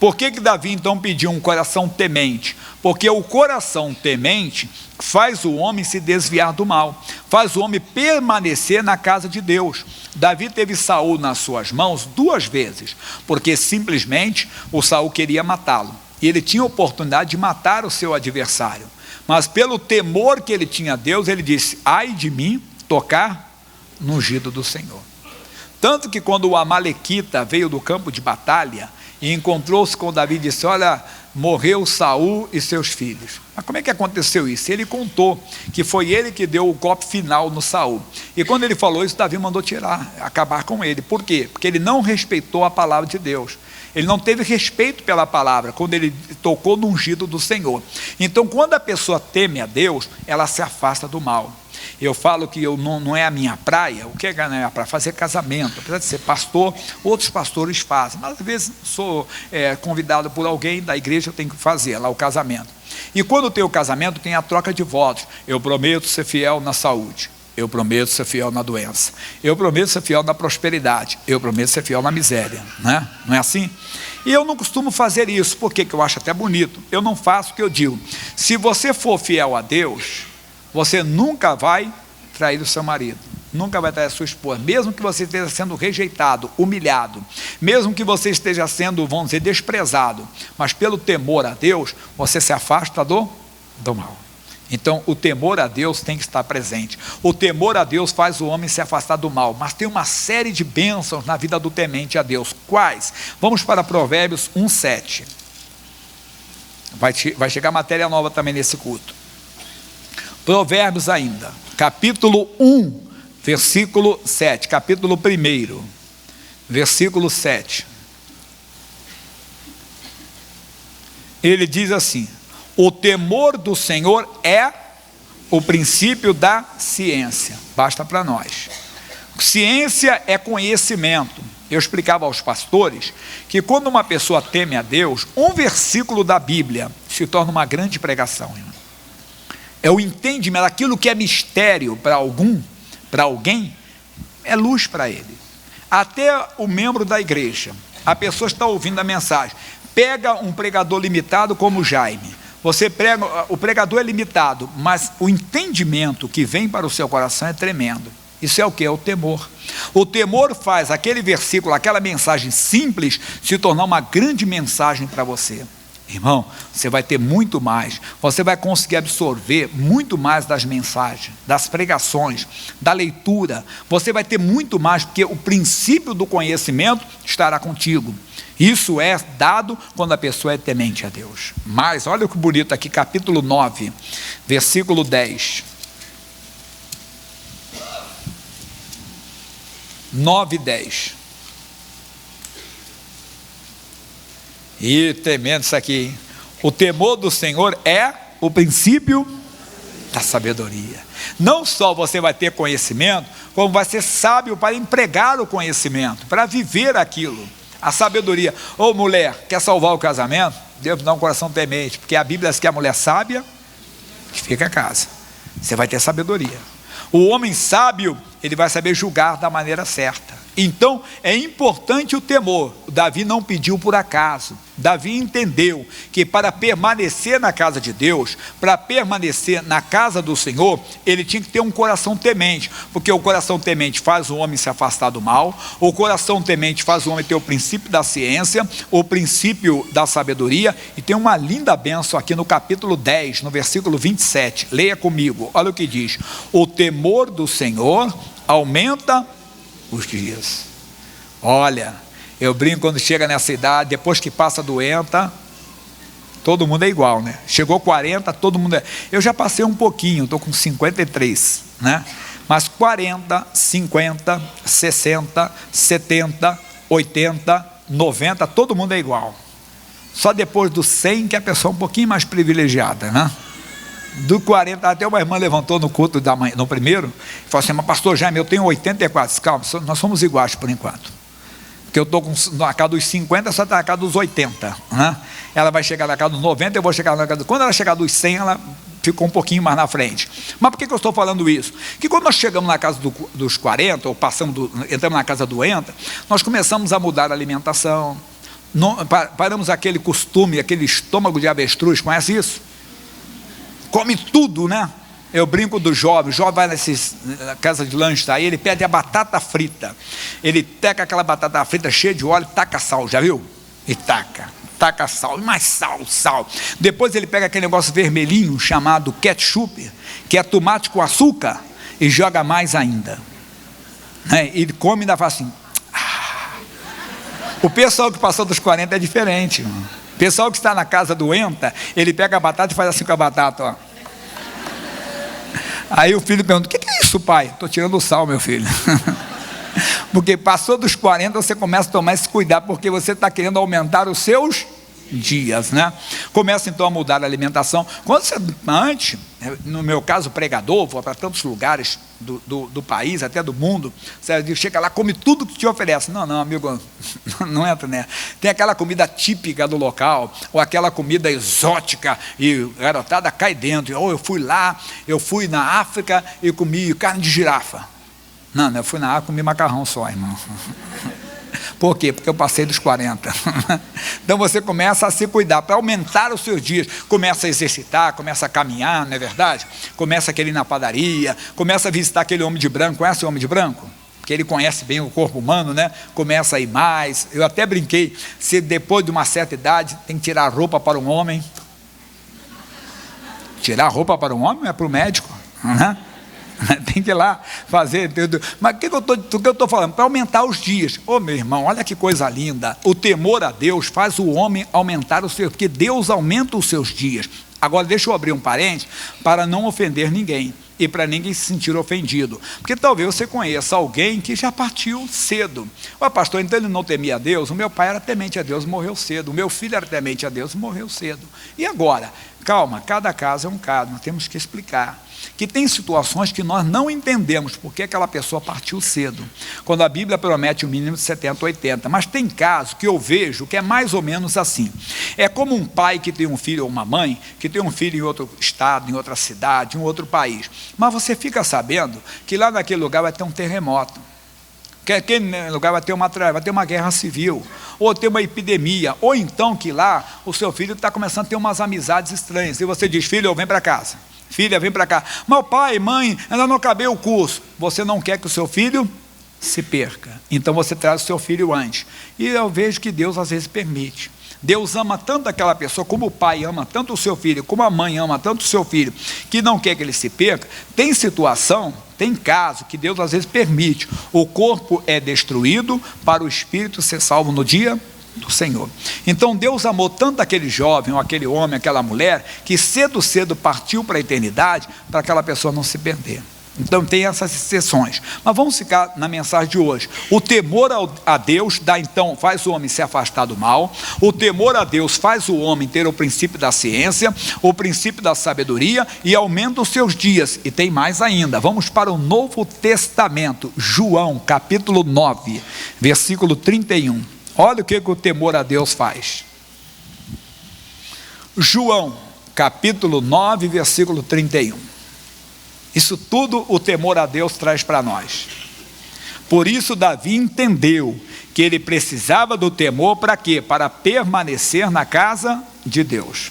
Por que Davi então pediu um coração temente? Porque o coração temente faz o homem se desviar do mal, faz o homem permanecer na casa de Deus. Davi teve Saul nas suas mãos 2 vezes, porque simplesmente o Saul queria matá-lo, e ele tinha a oportunidade de matar o seu adversário, mas pelo temor que ele tinha a Deus, ele disse: ai de mim tocar no ungido do Senhor. Tanto que quando o amalequita veio do campo de batalha e encontrou-se com Davi e disse: olha, morreu Saul e seus filhos. Mas como é que aconteceu isso? Ele contou que foi ele que deu o golpe final no Saul. E quando ele falou isso, Davi mandou acabar com ele. Por quê? Porque ele não respeitou a palavra de Deus. Ele não teve respeito pela palavra, quando ele tocou no ungido do Senhor. Então, quando a pessoa teme a Deus, ela se afasta do mal. Eu falo que não é a minha praia. O que é a minha praia? Fazer casamento. Apesar de ser pastor, outros pastores fazem. Mas às vezes sou convidado por alguém da igreja, eu tenho que fazer lá o casamento. E quando tem o casamento, tem a troca de votos. Eu prometo ser fiel na saúde. Eu prometo ser fiel na doença. Eu prometo ser fiel na prosperidade. Eu prometo ser fiel na miséria, né? Não é assim? E eu não costumo fazer isso, porque eu acho até bonito. Eu não faço o que eu digo. Se você for fiel a Deus, você nunca vai trair o seu marido, nunca vai trair a sua esposa, mesmo que você esteja sendo rejeitado, humilhado, mesmo que você esteja sendo, vamos dizer, desprezado, mas pelo temor a Deus, você se afasta do mal. Então, o temor a Deus tem que estar presente. O temor a Deus faz o homem se afastar do mal, mas tem uma série de bênçãos na vida do temente a Deus. Quais? Vamos para Provérbios 1:7. Vai chegar matéria nova também nesse culto. Provérbios ainda, capítulo 1, versículo 7, capítulo 1, versículo 7. Ele diz assim: o temor do Senhor é o princípio da ciência. Basta para nós. Ciência é conhecimento. Eu explicava aos pastores que quando uma pessoa teme a Deus, um versículo da Bíblia se torna uma grande pregação, irmão. É o entendimento, aquilo que é mistério para alguém, é luz para ele. até o membro da igreja, a pessoa está ouvindo a mensagem, pega um pregador limitado como Jaime, você prega, o pregador é limitado, mas o entendimento que vem para o seu coração é tremendo. Isso é o que? É o temor. O temor faz aquele versículo, aquela mensagem simples, se tornar uma grande mensagem para você. Irmão, você vai ter muito mais, você vai conseguir absorver muito mais das mensagens, das pregações, da leitura, você vai ter muito mais, porque o princípio do conhecimento estará contigo. Isso é dado quando a pessoa é temente a Deus. Mas, olha que bonito aqui, capítulo 9, versículo 10. 9 e 10. E tremendo isso aqui, hein? O temor do Senhor é o princípio da sabedoria. Não só você vai ter conhecimento, como vai ser sábio para empregar o conhecimento, para viver aquilo. A sabedoria. Ô mulher, quer salvar o casamento? Deus dá um coração temente, porque a Bíblia diz que a mulher sábia fica a casa. Você vai ter sabedoria. O homem sábio, ele vai saber julgar da maneira certa. Então, é importante o temor. O Davi não pediu por acaso. Davi entendeu que para permanecer na casa de Deus, para permanecer na casa do Senhor, ele tinha que ter um coração temente, porque o coração temente faz o homem se afastar do mal, o coração temente faz o homem ter o princípio da ciência, o princípio da sabedoria, e tem uma linda bênção aqui no capítulo 10, no versículo 27, leia comigo, olha o que diz: o temor do Senhor aumenta os dias. Olha, eu brinco quando chega nessa idade, depois que passa doenta, todo mundo é igual, né? Chegou 40, todo mundo é. Eu já passei um pouquinho, estou com 53, né? Mas 40, 50, 60, 70, 80, 90, todo mundo é igual. Só depois do 100 que a pessoa é um pouquinho mais privilegiada, né? Do 40, até uma irmã levantou no culto da manhã, no primeiro, e falou assim: mas pastor Jaime, eu tenho 84, calma, nós somos iguais por enquanto, porque eu estou na casa dos 50, só está na casa dos 80, né? Ela vai chegar na casa dos 90, eu vou chegar na casa quando ela chegar dos 100, ela ficou um pouquinho mais na frente. Mas por que eu estou falando isso? Que quando nós chegamos na casa dos 40, ou entramos na casa doenta, nós começamos a mudar a alimentação, paramos aquele costume, aquele estômago de avestruz, conhece isso? Come tudo, né? Eu brinco do jovem, o jovem vai na casa de lanche aí, ele pede a batata frita, ele teca aquela batata frita cheia de óleo, taca sal, já viu? E taca sal, mais sal. Depois ele pega aquele negócio vermelhinho chamado ketchup, que é tomate com açúcar, e joga mais ainda, né? Ele come e ainda faz assim. O pessoal que passou dos 40 é diferente, mano. O pessoal que está na casa doenta, ele pega a batata e faz assim com a batata, ó. Aí o filho pergunta: o que é isso, pai? Estou tirando o sal, meu filho. Porque passou dos 40, você começa a tomar esse cuidado, porque você está querendo aumentar os seus dias, né? Começa então a mudar a alimentação. Quando você, antes, no meu caso pregador, vou para tantos lugares do país, até do mundo, você chega lá, come tudo que te oferece. Não, amigo, não entra, né? Tem aquela comida típica do local, ou aquela comida exótica, e a garotada cai dentro. Ou eu fui na África e comi carne de girafa. Não, eu fui na África e comi macarrão só, irmão. Por quê? Porque eu passei dos 40. Então você começa a se cuidar para aumentar os seus dias. Começa a exercitar, começa a caminhar, não é verdade? Começa a querer ir na padaria, começa a visitar aquele homem de branco. Conhece o homem de branco? Porque ele conhece bem o corpo humano, né? Começa a ir mais. Eu até brinquei, se depois de uma certa idade tem que tirar a roupa para um homem. Tirar a roupa para um homem é para o médico, né? Tem que ir lá fazer. Mas o que eu estou falando? Para aumentar os dias. Ô meu irmão, olha que coisa linda. O temor a Deus faz o homem aumentar os seus, porque Deus aumenta os seus dias. Agora deixa eu abrir um parênteses para não ofender ninguém e para ninguém se sentir ofendido, porque talvez você conheça alguém que já partiu cedo. Ó pastor, então ele não temia a Deus? O meu pai era temente a Deus, morreu cedo. O meu filho era temente a Deus, morreu cedo. E agora? Calma, cada caso é um caso, nós temos que explicar que tem situações que nós não entendemos porque aquela pessoa partiu cedo, quando a Bíblia promete o mínimo de 70, 80, mas tem casos que eu vejo que é mais ou menos assim. É como um pai que tem um filho ou uma mãe que tem um filho em outro estado, em outra cidade, em outro país, mas você fica sabendo que lá naquele lugar vai ter um terremoto. que aquele lugar vai ter uma guerra civil, ou ter uma epidemia, ou então que lá o seu filho está começando a ter umas amizades estranhas, e você diz: filho, vem para casa, filha, vem para cá, meu pai, mãe, ainda não acabei o curso. Você não quer que o seu filho se perca, então você traz o seu filho antes. E eu vejo que Deus às vezes permite. Deus ama tanto aquela pessoa, como o pai ama tanto o seu filho, como a mãe ama tanto o seu filho, que não quer que ele se perca. Tem situação, tem caso que Deus às vezes permite. O corpo é destruído para o espírito ser salvo no dia do Senhor. Então Deus amou tanto aquele jovem, ou aquele homem, aquela mulher, que cedo partiu para a eternidade, para aquela pessoa não se perder. Então tem essas exceções, mas vamos ficar na mensagem de hoje. O temor a Deus faz o homem se afastar do mal. O temor a Deus faz o homem ter o princípio da ciência, o princípio da sabedoria, e aumenta os seus dias. E tem mais ainda, vamos para o Novo Testamento, João capítulo 9, versículo 31. Olha o que o temor a Deus faz. João capítulo 9, versículo 31. Isso tudo o temor a Deus traz para nós. Por isso Davi entendeu que ele precisava do temor para quê? Para permanecer na casa de Deus.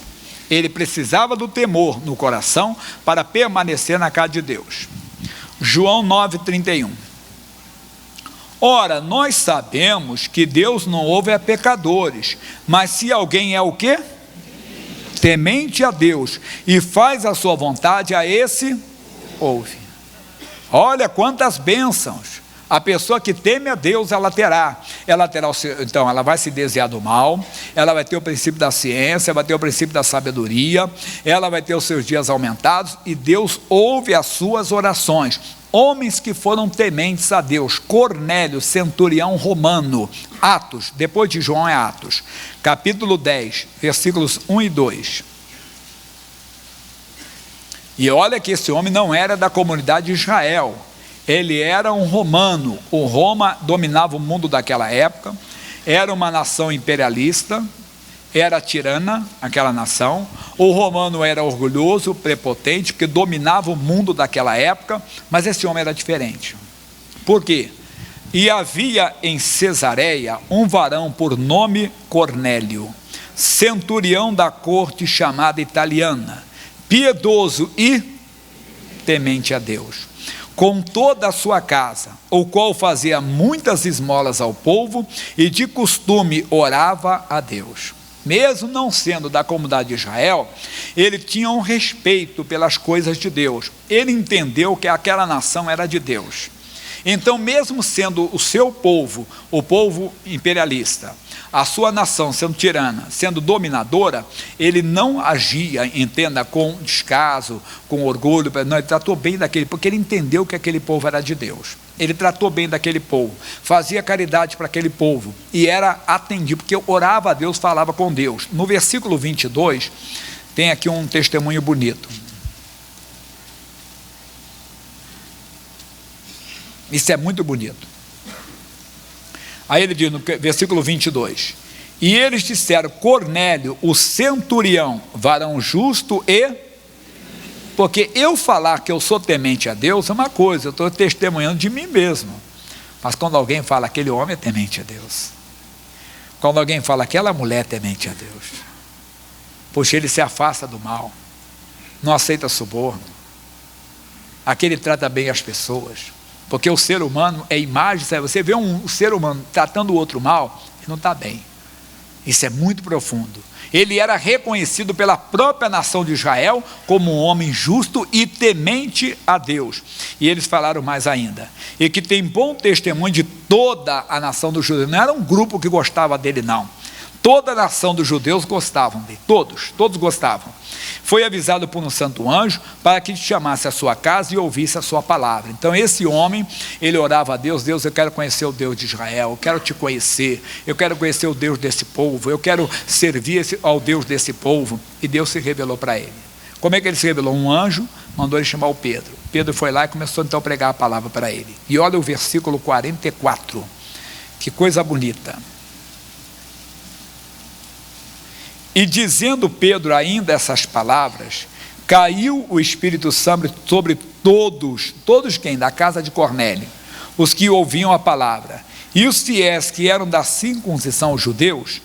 Ele precisava do temor no coração para permanecer na casa de Deus. João 9:31. Ora, nós sabemos que Deus não ouve a pecadores, mas se alguém é o quê? Temente a Deus e faz a sua vontade, a esse ouve. Olha quantas bênçãos a pessoa que teme a Deus ela terá então ela vai se desviar do mal, ela vai ter o princípio da ciência, vai ter o princípio da sabedoria, ela vai ter os seus dias aumentados, e Deus ouve as suas orações. Homens que foram tementes a Deus: Cornélio, centurião romano. Atos, depois de João é Atos, capítulo 10, versículos 1 e 2. E olha que esse homem não era da comunidade de Israel, ele era um romano. O Roma dominava o mundo daquela época, era uma nação imperialista, era tirana aquela nação. O romano era orgulhoso, prepotente, porque dominava o mundo daquela época, mas esse homem era diferente. Por quê? E havia em Cesareia um varão por nome Cornélio, centurião da corte chamada italiana, piedoso e temente a Deus, com toda a sua casa, o qual fazia muitas esmolas ao povo e de costume orava a Deus. Mesmo não sendo da comunidade de Israel, ele tinha um respeito pelas coisas de Deus. Ele entendeu que aquela nação era de Deus. Então, mesmo sendo o seu povo, o povo imperialista, a sua nação sendo tirana, sendo dominadora, ele não agia, entenda, com descaso, com orgulho. Não, ele tratou bem daquele, porque ele entendeu que aquele povo era de Deus. Ele tratou bem daquele povo, fazia caridade para aquele povo, e era atendido, porque orava a Deus, falava com Deus. No versículo 22, tem aqui um testemunho bonito. Isso é muito bonito. Aí ele diz no versículo 22: e eles disseram: Cornélio, o centurião, varão justo e... Porque eu falar que eu sou temente a Deus é uma coisa, eu estou testemunhando de mim mesmo. Mas quando alguém fala aquele homem é temente a Deus, quando alguém fala aquela mulher é temente a Deus, poxa, ele se afasta do mal, não aceita suborno, aquele trata bem as pessoas. Porque o ser humano é imagem, sabe? Você vê um ser humano tratando o outro mal, ele não está bem. Isso é muito profundo. Ele era reconhecido pela própria nação de Israel como um homem justo e temente a Deus. E eles falaram mais ainda: e que tem bom testemunho de toda a nação dos judeus. Não era um grupo que gostava dele, não. Toda a nação dos judeus gostavam dele, todos gostavam. Foi avisado por um santo anjo para que te chamasse a sua casa e ouvisse a sua palavra. Então esse homem, ele orava a Deus: Deus, eu quero conhecer o Deus de Israel, eu quero te conhecer, eu quero conhecer o Deus desse povo, eu quero servir ao Deus desse povo. E Deus se revelou para ele. Como é que ele se revelou? Um anjo mandou ele chamar o Pedro. Pedro foi lá e começou então a pregar a palavra para ele. E olha o versículo 44, que coisa bonita. E dizendo Pedro ainda essas palavras, caiu o Espírito Santo sobre todos quem? Da casa de Cornélio. os que ouviam a palavra. E os fiéis que eram da circuncisão judeus,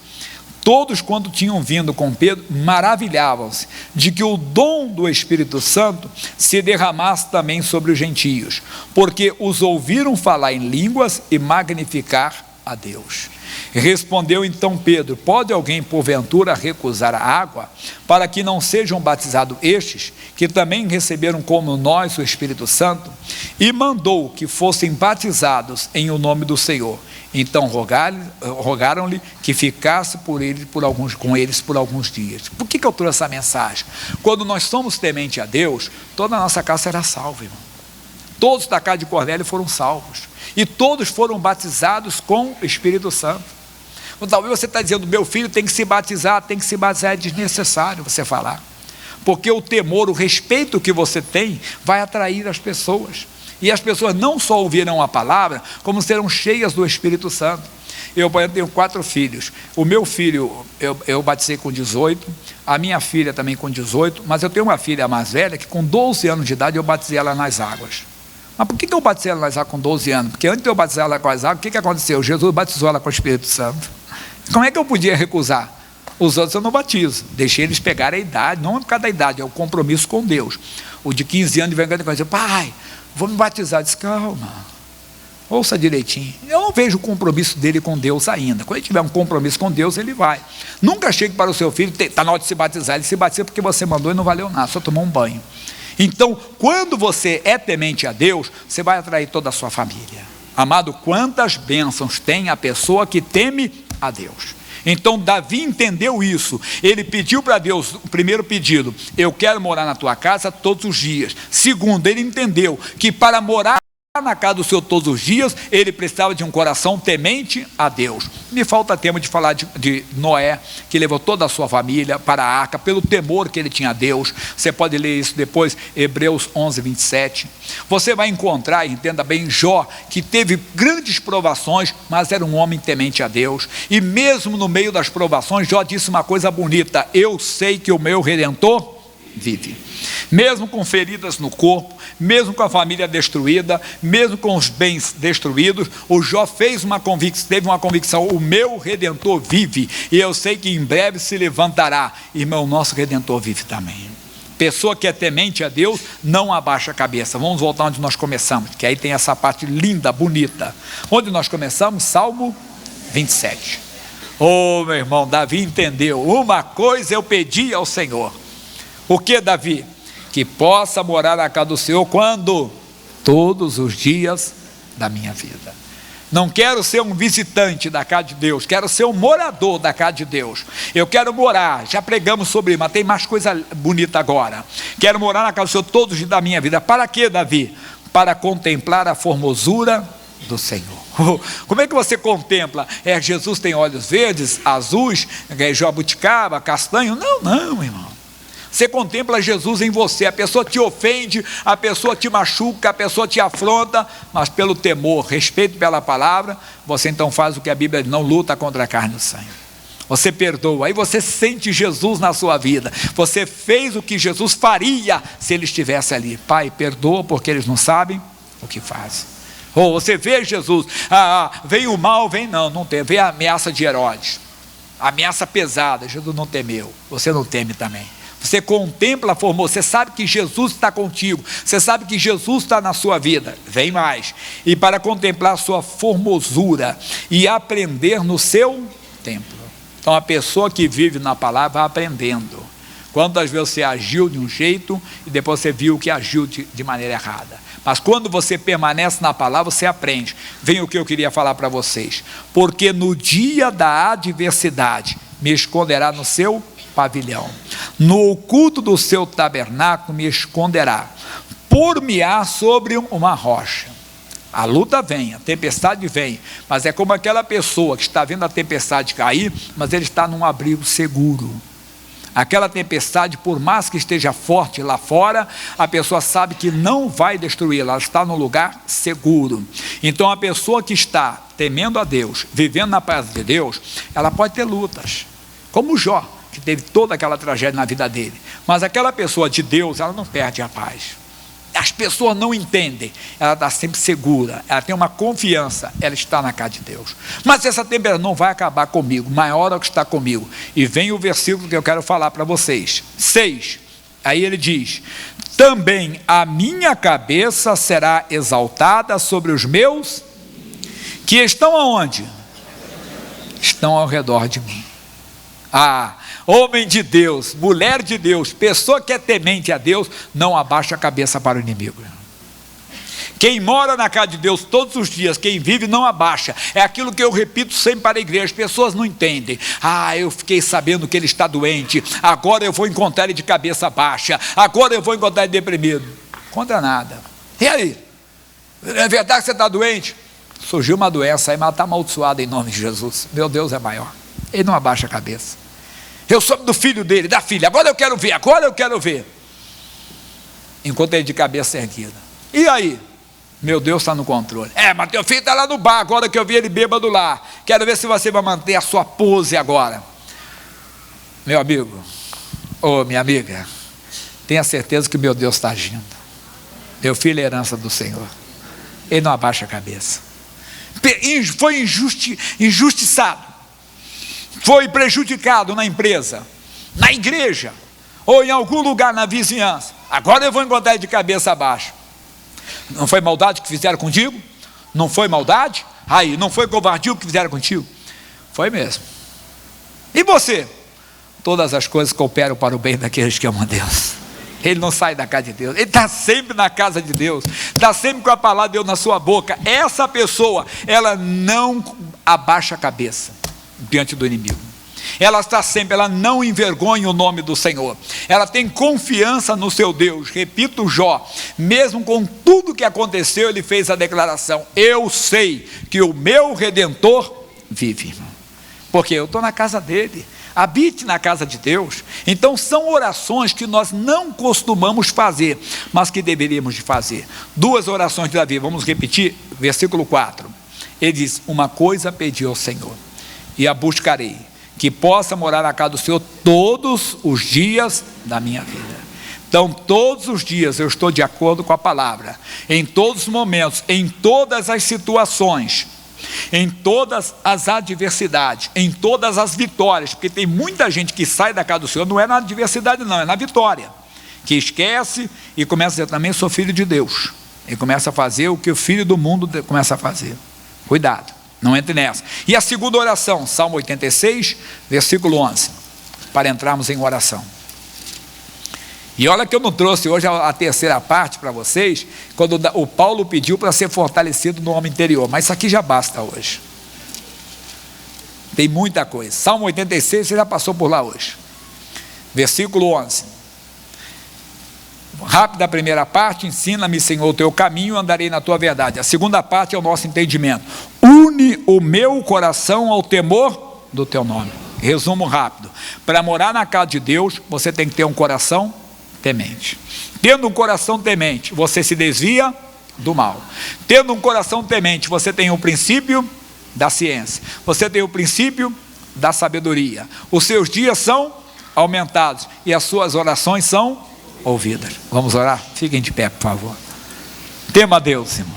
todos quando tinham vindo com Pedro, maravilhavam-se de que o dom do Espírito Santo se derramasse também sobre os gentios, porque os ouviram falar em línguas e magnificar a Deus. Respondeu então Pedro: pode alguém porventura recusar a água, para que não sejam batizados estes, que também receberam como nós o Espírito Santo? E mandou que fossem batizados em o nome do Senhor. Então rogaram-lhe que ficasse com eles por alguns dias. Por que eu trouxe essa mensagem? Quando nós somos temente a Deus, toda a nossa casa será salva, irmão. Todos da casa de Cornélio foram salvos, e todos foram batizados com o Espírito Santo. Talvez você está dizendo: meu filho tem que se batizar, é desnecessário você falar, porque o temor, o respeito que você tem vai atrair as pessoas, e as pessoas não só ouvirão a palavra, como serão cheias do Espírito Santo. Eu tenho 4 filhos. O meu filho eu batizei com 18, a minha filha também com 18, mas eu tenho uma filha mais velha que com 12 anos de idade eu batizei ela nas águas. Mas por que eu batizei ela nas águas com 12 anos? Porque antes de eu batizar ela com as águas, o que aconteceu? Jesus batizou ela com o Espírito Santo. Como é que eu podia recusar? Os outros eu não batizo, deixei eles pegarem a idade, não é por causa da idade, é o compromisso com Deus. O de 15 anos vem e diz: pai, vou me batizar. Diz: calma, ouça direitinho. Eu não vejo o compromisso dele com Deus ainda. Quando ele tiver um compromisso com Deus, ele vai. Nunca chegue para o seu filho: está na hora de se batizar. Ele se batiza porque você mandou e não valeu nada, só tomou um banho. Então, quando você é temente a Deus, você vai atrair toda a sua família. Amado, quantas bênçãos tem a pessoa que teme a Deus? Então Davi entendeu isso. Ele pediu para Deus, o primeiro pedido: eu quero morar na tua casa todos os dias. Segundo, ele entendeu que para morar na casa do Senhor todos os dias, ele precisava de um coração temente a Deus. Me falta tempo de falar de Noé, que levou toda a sua família para a arca, pelo temor que ele tinha a Deus. Você pode ler isso depois, Hebreus 11, 27. Você vai encontrar, entenda bem, Jó, que teve grandes provações, mas era um homem temente a Deus. E mesmo no meio das provações, Jó disse uma coisa bonita: eu sei que o meu Redentor vive. Mesmo com feridas no corpo, mesmo com a família destruída, mesmo com os bens destruídos, o Jó teve uma convicção: o meu Redentor vive, e eu sei que em breve se levantará. Irmão, nosso Redentor vive também. Pessoa que é temente a Deus não abaixa a cabeça. Vamos voltar onde nós começamos, que aí tem essa parte linda, bonita. Onde nós começamos? Salmo 27. Meu irmão, Davi entendeu: uma coisa eu pedi ao Senhor. O que, Davi? Que possa morar na casa do Senhor quando? Todos os dias da minha vida. Não quero ser um visitante da casa de Deus, quero ser um morador da casa de Deus. Eu quero morar, já pregamos sobre isso, mas tem mais coisa bonita agora. Quero morar na casa do Senhor todos os dias da minha vida. Para quê, Davi? Para contemplar a formosura do Senhor. Como é que você contempla? Jesus tem olhos verdes, azuis, jabuticaba, castanho? Não, irmão. Você contempla Jesus em você. A pessoa te ofende, a pessoa te machuca, a pessoa te afronta, mas pelo temor, respeito pela palavra, você então faz o que a Bíblia diz: não luta contra a carne e o sangue. Você perdoa, aí você sente Jesus na sua vida. Você fez o que Jesus faria se ele estivesse ali. Pai, perdoa porque eles não sabem o que fazem. Ou você vê Jesus: vem o mal, não tem. Vem a ameaça de Herodes, a ameaça pesada. Jesus não temeu, você não teme também. Você contempla a formosura, você sabe que Jesus está contigo, você sabe que Jesus está na sua vida. Vem mais, e para contemplar a sua formosura e aprender no seu templo. Então a pessoa que vive na palavra vai aprendendo. Quantas vezes você agiu de um jeito e depois você viu que agiu de maneira errada. Mas quando você permanece na palavra, você aprende. Vem o que eu queria falar para vocês: porque no dia da adversidade me esconderá no seu pavilhão, no oculto do seu tabernáculo me esconderá, por-me-á sobre uma rocha. A luta vem, a tempestade vem, mas é como aquela pessoa que está vendo a tempestade cair, mas ele está num abrigo seguro. Aquela tempestade, por mais que esteja forte lá fora, a pessoa sabe que não vai destruí-la, ela está num lugar seguro. Então a pessoa que está temendo a Deus, vivendo na paz de Deus, ela pode ter lutas, como Jó, que teve toda aquela tragédia na vida dele, mas aquela pessoa de Deus, ela não perde a paz. as pessoas não entendem, ela está sempre segura, ela tem uma confiança, ela está na casa de Deus. Mas essa temperatura não vai acabar comigo, maior é o que está comigo. E vem o versículo que eu quero falar para vocês, 6, aí ele diz: também a minha cabeça será exaltada sobre os meus, que estão aonde? Estão ao redor de mim. Homem de Deus, mulher de Deus, pessoa que é temente a Deus, não abaixa a cabeça para o inimigo. Quem mora na casa de Deus todos os dias, quem vive não abaixa. É aquilo que eu repito sempre para a igreja. As pessoas não entendem. Eu fiquei sabendo que ele está doente, agora eu vou encontrar ele de cabeça baixa, agora eu vou encontrar ele deprimido. Contra nada. E aí? É verdade que você está doente? Surgiu uma doença aí, mas está amaldiçoada em nome de Jesus. Meu Deus é maior. Ele não abaixa a cabeça. Eu soube do filho dele, da filha, agora eu quero ver. Enquanto ele de cabeça erguida. E aí? Meu Deus está no controle. Mas teu filho está lá no bar, agora que eu vi ele bêbado lá. Quero ver se você vai manter a sua pose agora. Meu amigo, minha amiga, tenha certeza que meu Deus está agindo. Meu filho é herança do Senhor. Ele não abaixa a cabeça. Foi injustiçado. Foi prejudicado na empresa, na igreja, ou em algum lugar na vizinhança. Agora eu vou encontrar ele de cabeça baixa. Não foi maldade que fizeram contigo? Não foi maldade? Aí, não foi covardia que fizeram contigo? Foi mesmo. E você? Todas as coisas cooperam para o bem daqueles que amam a Deus. Ele não sai da casa de Deus, ele está sempre na casa de Deus, está sempre com a palavra de Deus na sua boca. Essa pessoa, ela não abaixa a cabeça diante do inimigo. Ela está sempre, ela não envergonha o nome do Senhor. Ela tem confiança no seu Deus. Repito, Jó, mesmo com tudo que aconteceu, ele fez a declaração: eu sei que o meu Redentor vive. Porque eu estou na casa dele. Habite na casa de Deus. Então são orações que nós não costumamos fazer, mas que deveríamos de fazer. 2 orações de Davi, vamos repetir, versículo 4. Ele diz: uma coisa pedi ao Senhor, e a buscarei, que possa morar na casa do Senhor todos os dias da minha vida. Então todos os dias eu estou de acordo com a palavra, em todos os momentos, em todas as situações, em todas as adversidades, em todas as vitórias, porque tem muita gente que sai da casa do Senhor, não é na adversidade não, é na vitória, que esquece e começa a dizer: também sou filho de Deus, e começa a fazer o que o filho do mundo começa a fazer. Cuidado, não entre nessa. E a segunda oração, Salmo 86, versículo 11, para entrarmos em oração. E olha que eu não trouxe hoje a terceira parte para vocês, quando o Paulo pediu para ser fortalecido no homem interior, mas isso aqui já basta hoje. Tem muita coisa. Salmo 86, você já passou por lá hoje. Versículo 11. Rápida a primeira parte: ensina-me, Senhor, o teu caminho, andarei na tua verdade. A segunda parte é o nosso entendimento: une o meu coração ao temor do teu nome. Resumo rápido: para morar na casa de Deus, você tem que ter um coração temente. Tendo um coração temente, você se desvia do mal. Tendo um coração temente, você tem o princípio da ciência, você tem o princípio da sabedoria. Os seus dias são aumentados e as suas orações são ouvidas. Vamos orar? Fiquem de pé, por favor. Tema a Deus, irmão.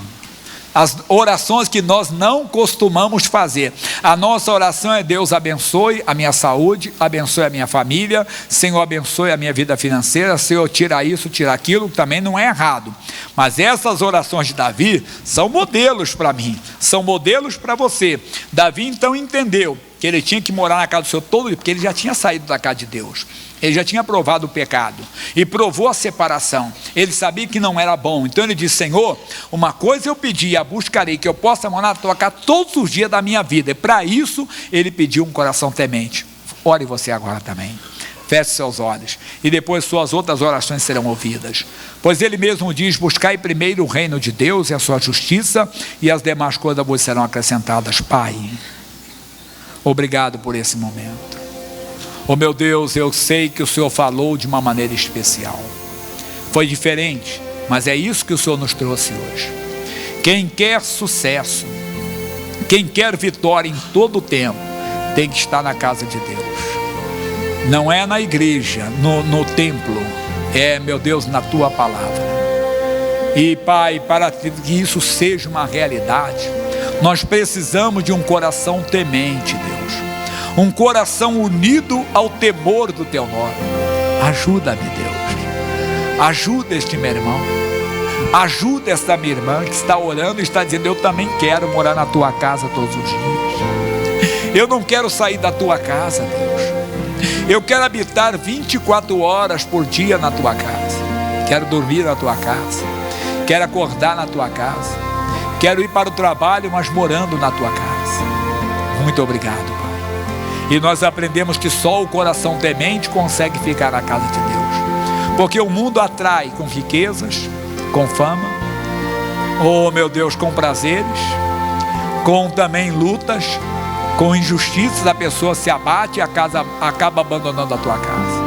As orações que nós não costumamos fazer. A nossa oração é: Deus abençoe a minha saúde, abençoe a minha família, Senhor abençoe a minha vida financeira, Senhor tira isso, tira aquilo, também não é errado. Mas essas orações de Davi são modelos para mim, são modelos para você. Davi então entendeu que ele tinha que morar na casa do Senhor todo dia, porque ele já tinha saído da casa de Deus. Ele já tinha provado o pecado e provou a separação. Ele sabia que não era bom. Então ele disse: Senhor, uma coisa eu pedi, a buscarei, que eu possa morar na tua casa todos os dias da minha vida. E para isso ele pediu um coração temente. Ore você agora também. Feche seus olhos e depois suas outras orações serão ouvidas. Pois ele mesmo diz: buscai primeiro o reino de Deus e a sua justiça, e as demais coisas vos serão acrescentadas. Pai, obrigado por esse momento. Oh meu Deus, eu sei que o Senhor falou de uma maneira especial. Foi diferente, mas é isso que o Senhor nos trouxe hoje. Quem quer sucesso, quem quer vitória em todo o tempo, tem que estar na casa de Deus. Não é na igreja, no templo. É, meu Deus, na tua palavra. E Pai, para que isso seja uma realidade, nós precisamos de um coração temente, Deus. Um coração unido ao temor do Teu nome. Ajuda-me, Deus. Ajuda este meu irmão. Ajuda esta minha irmã que está orando e está dizendo: eu também quero morar na Tua casa todos os dias. Eu não quero sair da Tua casa, Deus. Eu quero habitar 24 horas por dia na Tua casa. Quero dormir na Tua casa. Quero acordar na Tua casa. Quero ir para o trabalho, mas morando na Tua casa. Muito obrigado, Pai. E nós aprendemos que só o coração temente consegue ficar na casa de Deus. Porque o mundo atrai com riquezas, com fama, oh meu Deus, com prazeres, com também lutas, com injustiças. A pessoa se abate e acaba abandonando a Tua casa.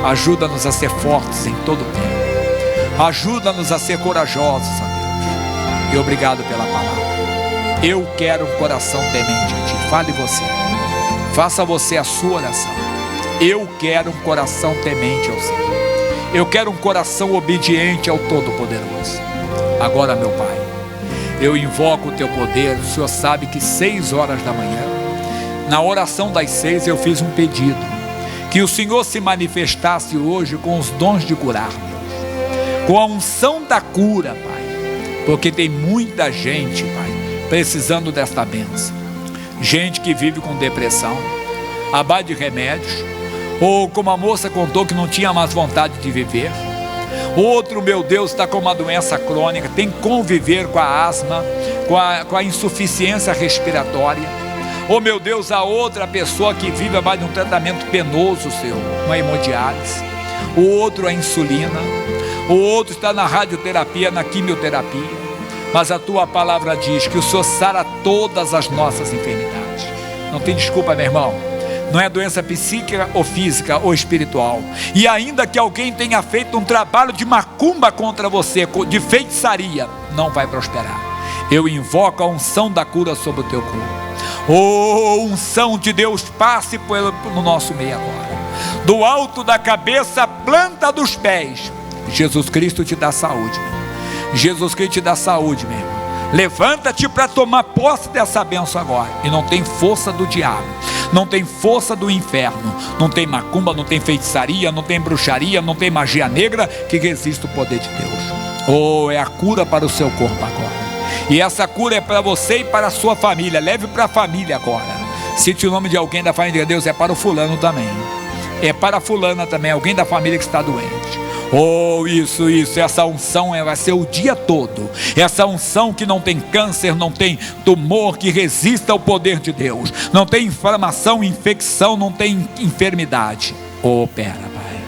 Ajuda-nos a ser fortes em todo o tempo. Ajuda-nos a ser corajosos, ó Deus. E obrigado pela palavra. Eu quero um coração temente a Ti. Fale você. Faça você a sua oração. Eu quero um coração temente ao Senhor. Eu quero um coração obediente ao Todo-Poderoso. Agora, meu Pai, eu invoco o Teu poder. O Senhor sabe que 6 horas da manhã, na oração das 6, eu fiz um pedido: que o Senhor se manifestasse hoje com os dons de curar, com a unção da cura, Pai. Porque tem muita gente, Pai, precisando desta bênção. Gente que vive com depressão, à base de remédios, ou como a moça contou que não tinha mais vontade de viver. Outro, meu Deus, está com uma doença crônica, tem que conviver com a asma, com a insuficiência respiratória. Oh meu Deus, a outra pessoa que vive a base de um tratamento penoso, Senhor, uma hemodiálise. O outro a insulina. O outro está na radioterapia, na quimioterapia. Mas a Tua palavra diz que o Senhor sara todas as nossas enfermidades. Não tem desculpa, meu irmão. Não é doença psíquica ou física ou espiritual. E ainda que alguém tenha feito um trabalho de macumba contra você, de feitiçaria, não vai prosperar. Eu invoco a unção da cura sobre o teu corpo. Oh, unção de Deus, passe no nosso meio agora. Do alto da cabeça à planta dos pés. Jesus Cristo te dá saúde, meu. Jesus Cristo te dá saúde, meu irmão. Levanta-te para tomar posse dessa bênção agora. E não tem força do diabo, não tem força do inferno, não tem macumba, não tem feitiçaria, não tem bruxaria, não tem magia negra que resista o poder de Deus. Oh, é a cura para o seu corpo agora. E essa cura é para você e para a sua família. Leve para a família agora. Cite o nome de alguém da família de Deus. É para o fulano também. É para a fulana também, alguém da família que está doente. Oh, isso, essa unção vai ser o dia todo. Essa unção que não tem câncer, não tem tumor, que resista ao poder de Deus. Não tem inflamação, infecção, não tem enfermidade. Opera, Pai.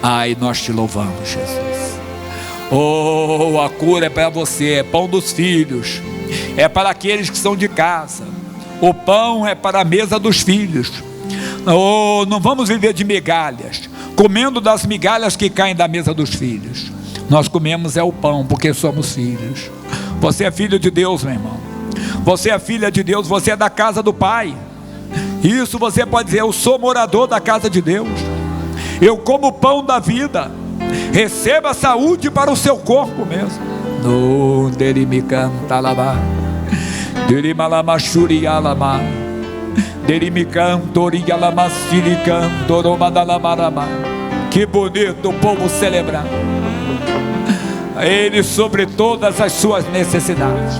Ai, nós te louvamos, Jesus. Oh, a cura é para você, é pão dos filhos. É para aqueles que são de casa. O pão é para a mesa dos filhos. Oh, não vamos viver de migalhas, comendo das migalhas que caem da mesa dos filhos. Nós comemos o pão porque somos filhos. Você é filho de Deus, meu irmão. Você é filha de Deus, você é da casa do Pai. Isso você pode dizer: eu sou morador da casa de Deus. Eu como o pão da vida. Receba saúde para o seu corpo mesmo. No derimi canta lama, derima lama shuria lama, derimi cantoria lama sili cantoroma da lamarama. Que bonito o povo celebrar Ele sobre todas as suas necessidades.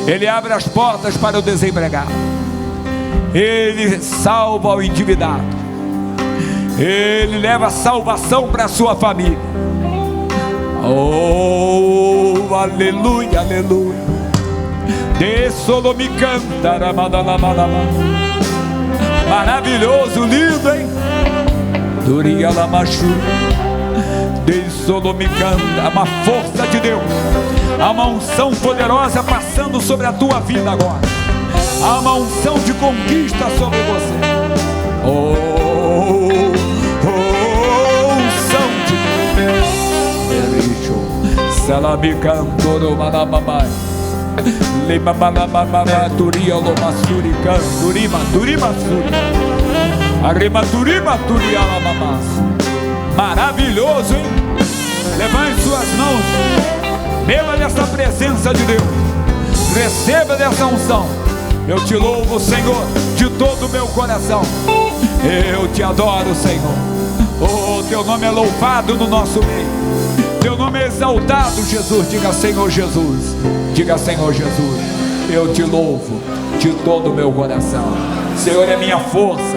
Ele abre as portas para o desempregado. Ele salva o endividado. Ele leva salvação para a sua família. Oh, aleluia, aleluia. De Solomi canta, maravilhoso, lindo, hein? Duria Lamachu. De Solomi canta, uma força de Deus. Há uma unção poderosa passando sobre a tua vida agora. Há uma unção de conquista sobre você. Oh, unção de Deus. Salami cantoro manamamai. Lema manamamara turia lomasuri canturima turimasuri. Arima turima turia lamamas. Maravilhoso, hein? Levante suas mãos Beba dessa presença de Deus, receba dessa unção. Eu te louvo, Senhor, de todo o meu coração. Eu te adoro, Senhor. Oh, teu nome é louvado no nosso meio, teu nome é exaltado, Jesus. Diga Senhor Jesus, diga Senhor Jesus. Eu te louvo de todo o meu coração. Senhor é minha força,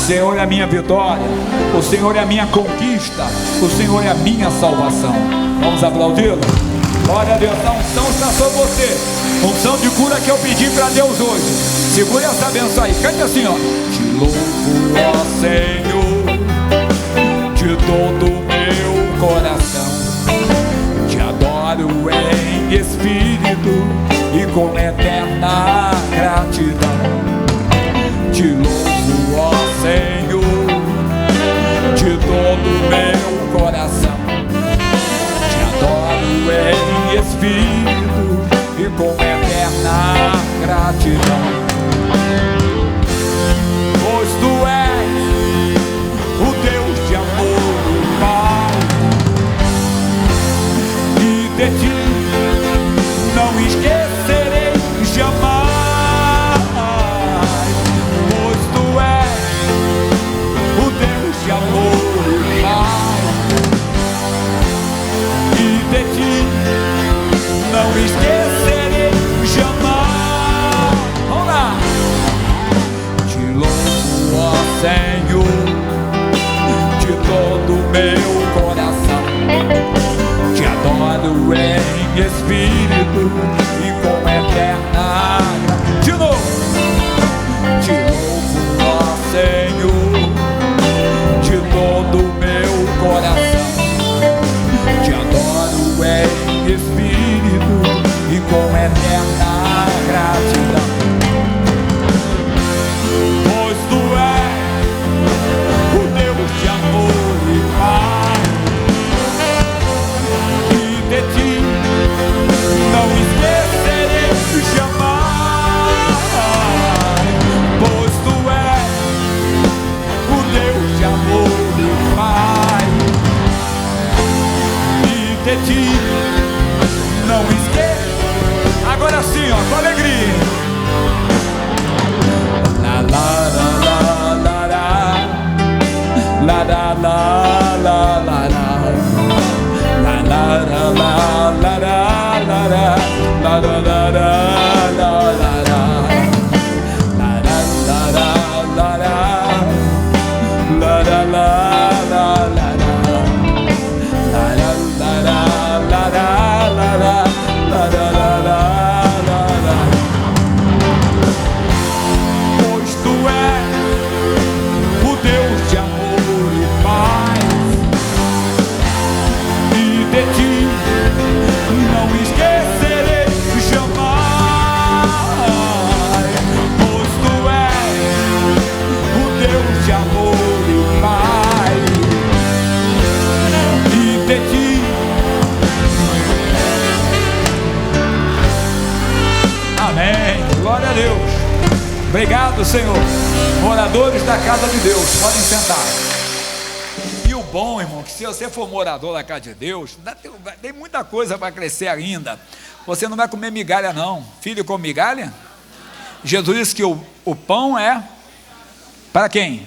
Senhor é a minha vitória, o Senhor é a minha conquista, o Senhor é a minha salvação. Vamos aplaudi-lo? Glória a Deus. A unção está sobre você, unção de cura que eu pedi para Deus hoje. Segure essa benção aí, cante assim, ó. Te louvo, ó Senhor, de todo o meu coração. Te adoro em espírito e com eterna gratidão. Te louvo, ó Senhor, de todo o meu coração. Te adoro em espírito e com eterna gratidão. Pois tu és o Deus de amor e paz, e de ti não esquecerei jamais. Pois tu és o Deus de amor e paz, e de ti não esquecerei jamais. Vamos lá. Te louvo, ó Senhor, de todo o meu coração. Te adoro em espírito e com eterna gratidão. De novo. Te louvo, ó Senhor, de todo o meu coração. Te adoro em espírito e com eterna gratidão. Pois tu és o Deus de amor e paz, e de ti não esquecerei jamais. Pois tu és o Deus de amor e paz, e de ti não esqueço. Agora sim, ó, com alegria. La la la la la la la la la la la la la la la la la la la Pois tu és o Deus de amor e paz, e de ti não esquecerei jamais. Pois tu és o Deus de amor e paz, e de ti. Amém. Glória a Deus. Obrigado, Senhor. Moradores da casa de Deus, podem sentar. E o bom, irmão, que se você for morador da casa de Deus, tem muita coisa para crescer ainda. Você não vai comer migalha, não. Filho come migalha? Jesus disse que o pão é para quem?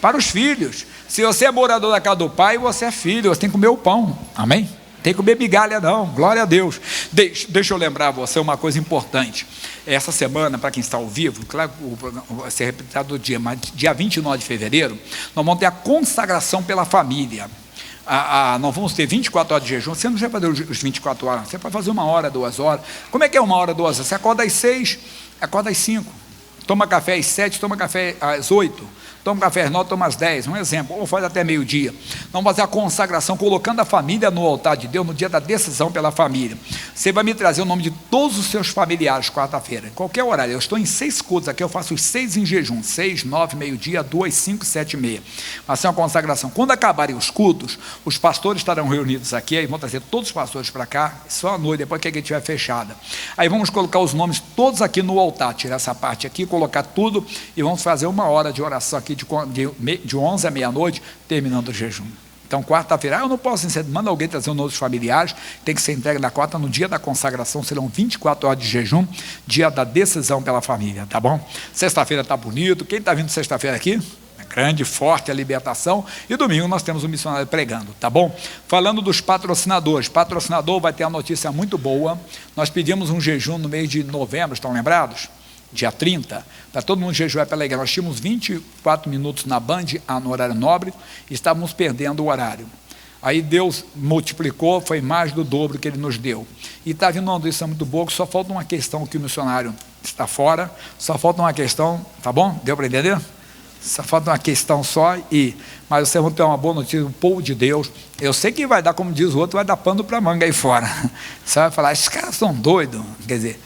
Para os filhos. Se você é morador da casa do Pai, você é filho, você tem que comer o pão. Amém? Tem que comer migalha não, glória a Deus. Deixa eu lembrar você uma coisa importante. Essa semana, para quem está ao vivo, claro, vai ser repetido do dia, mas dia 29 de fevereiro, nós vamos ter a consagração pela família. Nós vamos ter 24 horas de jejum. Você não vai fazer os 24 horas, você pode fazer 1 hora, 2 horas. Como é que é 1 hora, 2 horas? Você acorda às 6, acorda às 5, toma café às 7, toma café às 8. Toma café às 9, toma às 10, um exemplo, ou faz até meio-dia. Vamos fazer a consagração, colocando a família no altar de Deus, no dia da decisão pela família. Você vai me trazer o nome de todos os seus familiares, quarta-feira, em qualquer horário. Eu estou em 6 cultos aqui, eu faço os 6 em jejum, 6, 9, meio-dia, 2, 5, 7 e meia. Vai ser uma consagração. Quando acabarem os cultos, os pastores estarão reunidos aqui, aí vão trazer todos os pastores para cá, só à noite, depois que a igreja estiver fechada. Aí vamos colocar os nomes todos aqui no altar, tirar essa parte aqui, colocar tudo, e vamos fazer 1 hora de oração aqui, de 11 à meia-noite, terminando o jejum. Então, quarta-feira, eu não posso, você manda alguém trazer um outros familiares, tem que ser entregue na quarta, no dia da consagração, serão 24 horas de jejum, dia da decisão pela família, tá bom? Sexta-feira está bonito, quem está vindo sexta-feira aqui? Grande, forte a libertação, e domingo nós temos um missionário pregando, tá bom? Falando dos patrocinadores, patrocinador vai ter uma notícia muito boa, nós pedimos um jejum no mês de novembro, estão lembrados? Dia 30, para todo mundo jejuar pela igreja, nós tínhamos 24 minutos na Band, no horário nobre, e estávamos perdendo o horário. Aí Deus multiplicou, foi mais do dobro que Ele nos deu. E está vindo uma notícia muito boa, que só falta uma questão que o missionário está fora, só falta uma questão, tá bom? Deu para entender? Só falta uma questão só, mas vocês vão ter uma boa notícia, o povo de Deus. Eu sei que vai dar, como diz o outro, vai dar pano para manga aí fora. Você vai falar, esses caras são doidos. Quer dizer,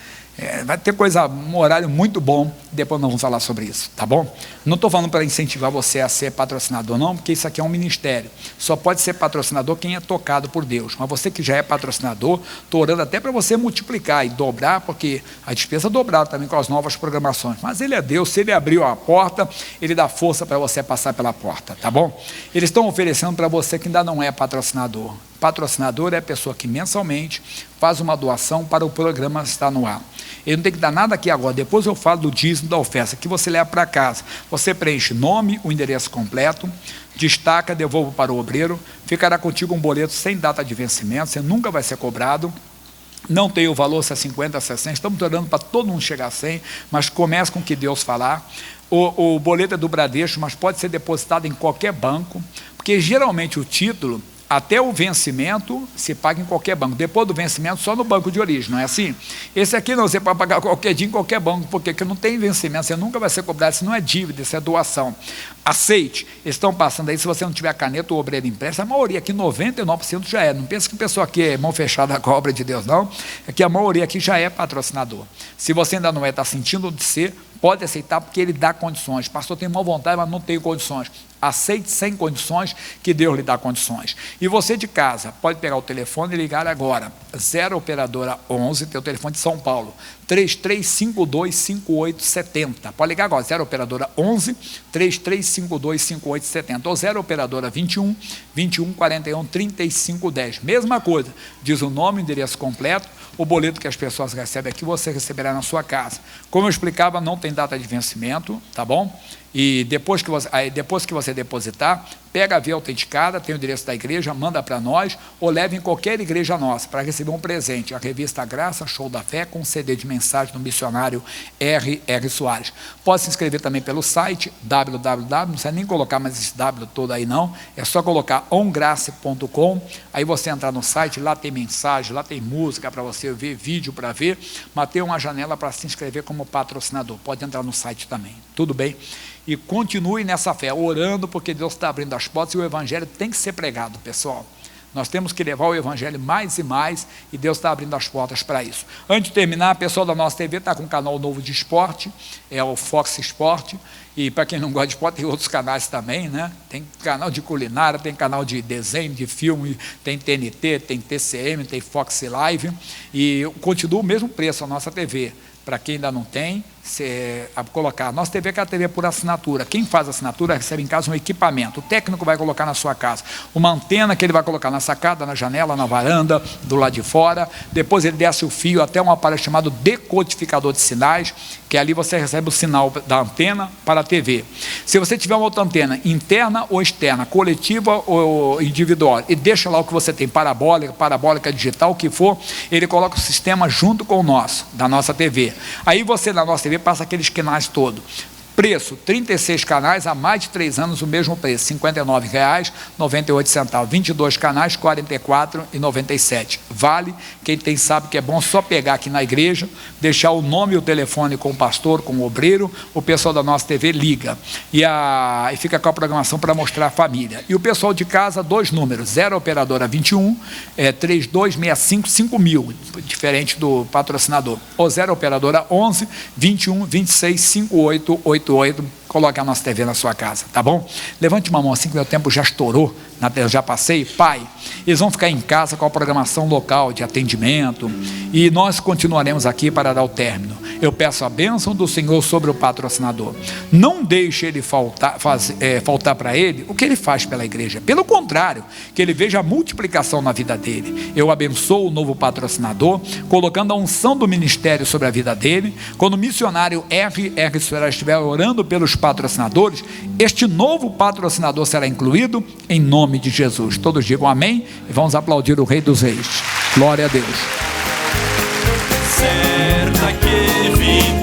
vai ter um horário muito bom, depois nós vamos falar sobre isso, tá bom? Não estou falando para incentivar você a ser patrocinador não, porque isso aqui é um ministério, só pode ser patrocinador quem é tocado por Deus, mas você que já é patrocinador, estou orando até para você multiplicar e dobrar, porque a despesa dobrada também com as novas programações, mas Ele é Deus, se Ele abriu a porta, Ele dá força para você passar pela porta, tá bom? Eles estão oferecendo para você que ainda não é patrocinador. Patrocinador é a pessoa que mensalmente faz uma doação para o programa estar no ar. Ele não tem que dar nada aqui agora, depois eu falo do dízimo da oferta, que você leva para casa. Você preenche nome, o endereço completo, destaca, devolve para o obreiro, ficará contigo um boleto sem data de vencimento, você nunca vai ser cobrado. Não tem o valor se é 50, 60, estamos orando para todo mundo chegar a 100, mas comece com o que Deus falar. O boleto é do Bradesco, mas pode ser depositado em qualquer banco, porque geralmente o título, até o vencimento, se paga em qualquer banco. Depois do vencimento, só no banco de origem, não é assim? Esse aqui não, você pode pagar qualquer dia em qualquer banco, porque não tem vencimento, você nunca vai ser cobrado, isso não é dívida, isso é doação. Aceite, estão passando aí, se você não tiver caneta ou obreiro impresso, a maioria aqui, 99% já é. Não pensa que o pessoal aqui é mão fechada com a obra de Deus, não. É que a maioria aqui já é patrocinador. Se você ainda não é, está sentindo de ser, pode aceitar, porque ele dá condições. Pastor, tem má vontade, mas não tenho condições. Aceite sem condições, que Deus lhe dá condições. E você de casa, pode pegar o telefone e ligar agora. 0 operadora 11, teu telefone de São Paulo, 33525870. Pode ligar agora, 0 operadora 11, 33525870. Ou 0 operadora 21, 2141 3510. Mesma coisa, diz o nome, o endereço completo, o boleto que as pessoas recebem aqui, você receberá na sua casa. Como eu explicava, não tem data de vencimento, tá bom? E depois que você depositar, pega a via autenticada, tem o endereço da igreja, manda para nós, ou leve em qualquer igreja nossa, para receber um presente, a revista Graça, Show da Fé, com CD de mensagem do missionário R.R. Soares. Pode se inscrever também pelo site, www, não precisa nem colocar mais esse W todo aí não, é só colocar ongrace.com, aí você entrar no site, lá tem mensagem, lá tem música para você ver, vídeo para ver, mas tem uma janela para se inscrever como patrocinador, pode entrar no site também, tudo bem? E continue nessa fé, orando, porque Deus está abrindo as portas e o Evangelho tem que ser pregado, pessoal. Nós temos que levar o Evangelho mais e mais, e Deus está abrindo as portas para isso. Antes de terminar, a pessoa da nossa TV está com um canal novo de esporte, é o Fox Sport, e para quem não gosta de esporte, tem outros canais também, né? Tem canal de culinária, tem canal de desenho, de filme, tem TNT, tem TCM, tem Fox Live, e continua o mesmo preço a nossa TV. Para quem ainda não tem, colocar. A nossa TV é a TV por assinatura. Quem faz assinatura recebe em casa um equipamento. O técnico vai colocar na sua casa uma antena que ele vai colocar na sacada, na janela, na varanda, do lado de fora. Depois ele desce o fio até um aparelho chamado decodificador de sinais, que ali você recebe o sinal da antena para a TV. Se você tiver uma outra antena, interna ou externa, coletiva ou individual, e deixa lá o que você tem, parabólica digital, o que for, ele coloca o sistema junto com o nosso, da nossa TV. Aí você, na nossa TV, passa aqueles canais todos. Preço, 36 canais, há mais de 3 anos o mesmo preço, R$ 59,98. 22 canais, R$ 44,97. Vale, quem tem sabe que é bom só pegar aqui na igreja, deixar o nome e o telefone com o pastor, com o obreiro, o pessoal da nossa TV liga. E fica com a programação para mostrar a família. E o pessoal de casa, 2 números, 0 operadora 21, 3265 5000, diferente do patrocinador. Ou 0 operadora 11, 21 26 58 88, Coloque a nossa TV na sua casa, tá bom? Levante uma mão assim que meu tempo já estourou, eu já passei. Pai, eles vão ficar em casa com a programação local de atendimento e nós continuaremos aqui para dar o término. Eu peço a bênção do Senhor sobre o patrocinador. Não deixe ele faltar para ele o que ele faz pela igreja. Pelo contrário, que ele veja a multiplicação na vida dele. Eu abençoo o novo patrocinador, colocando a unção do ministério sobre a vida dele. Quando o missionário R. Soares estiver orando pelos patrocinadores, este novo patrocinador será incluído em nome de Jesus. Todos digam amém e vamos aplaudir o Rei dos Reis. Glória a Deus. Certa que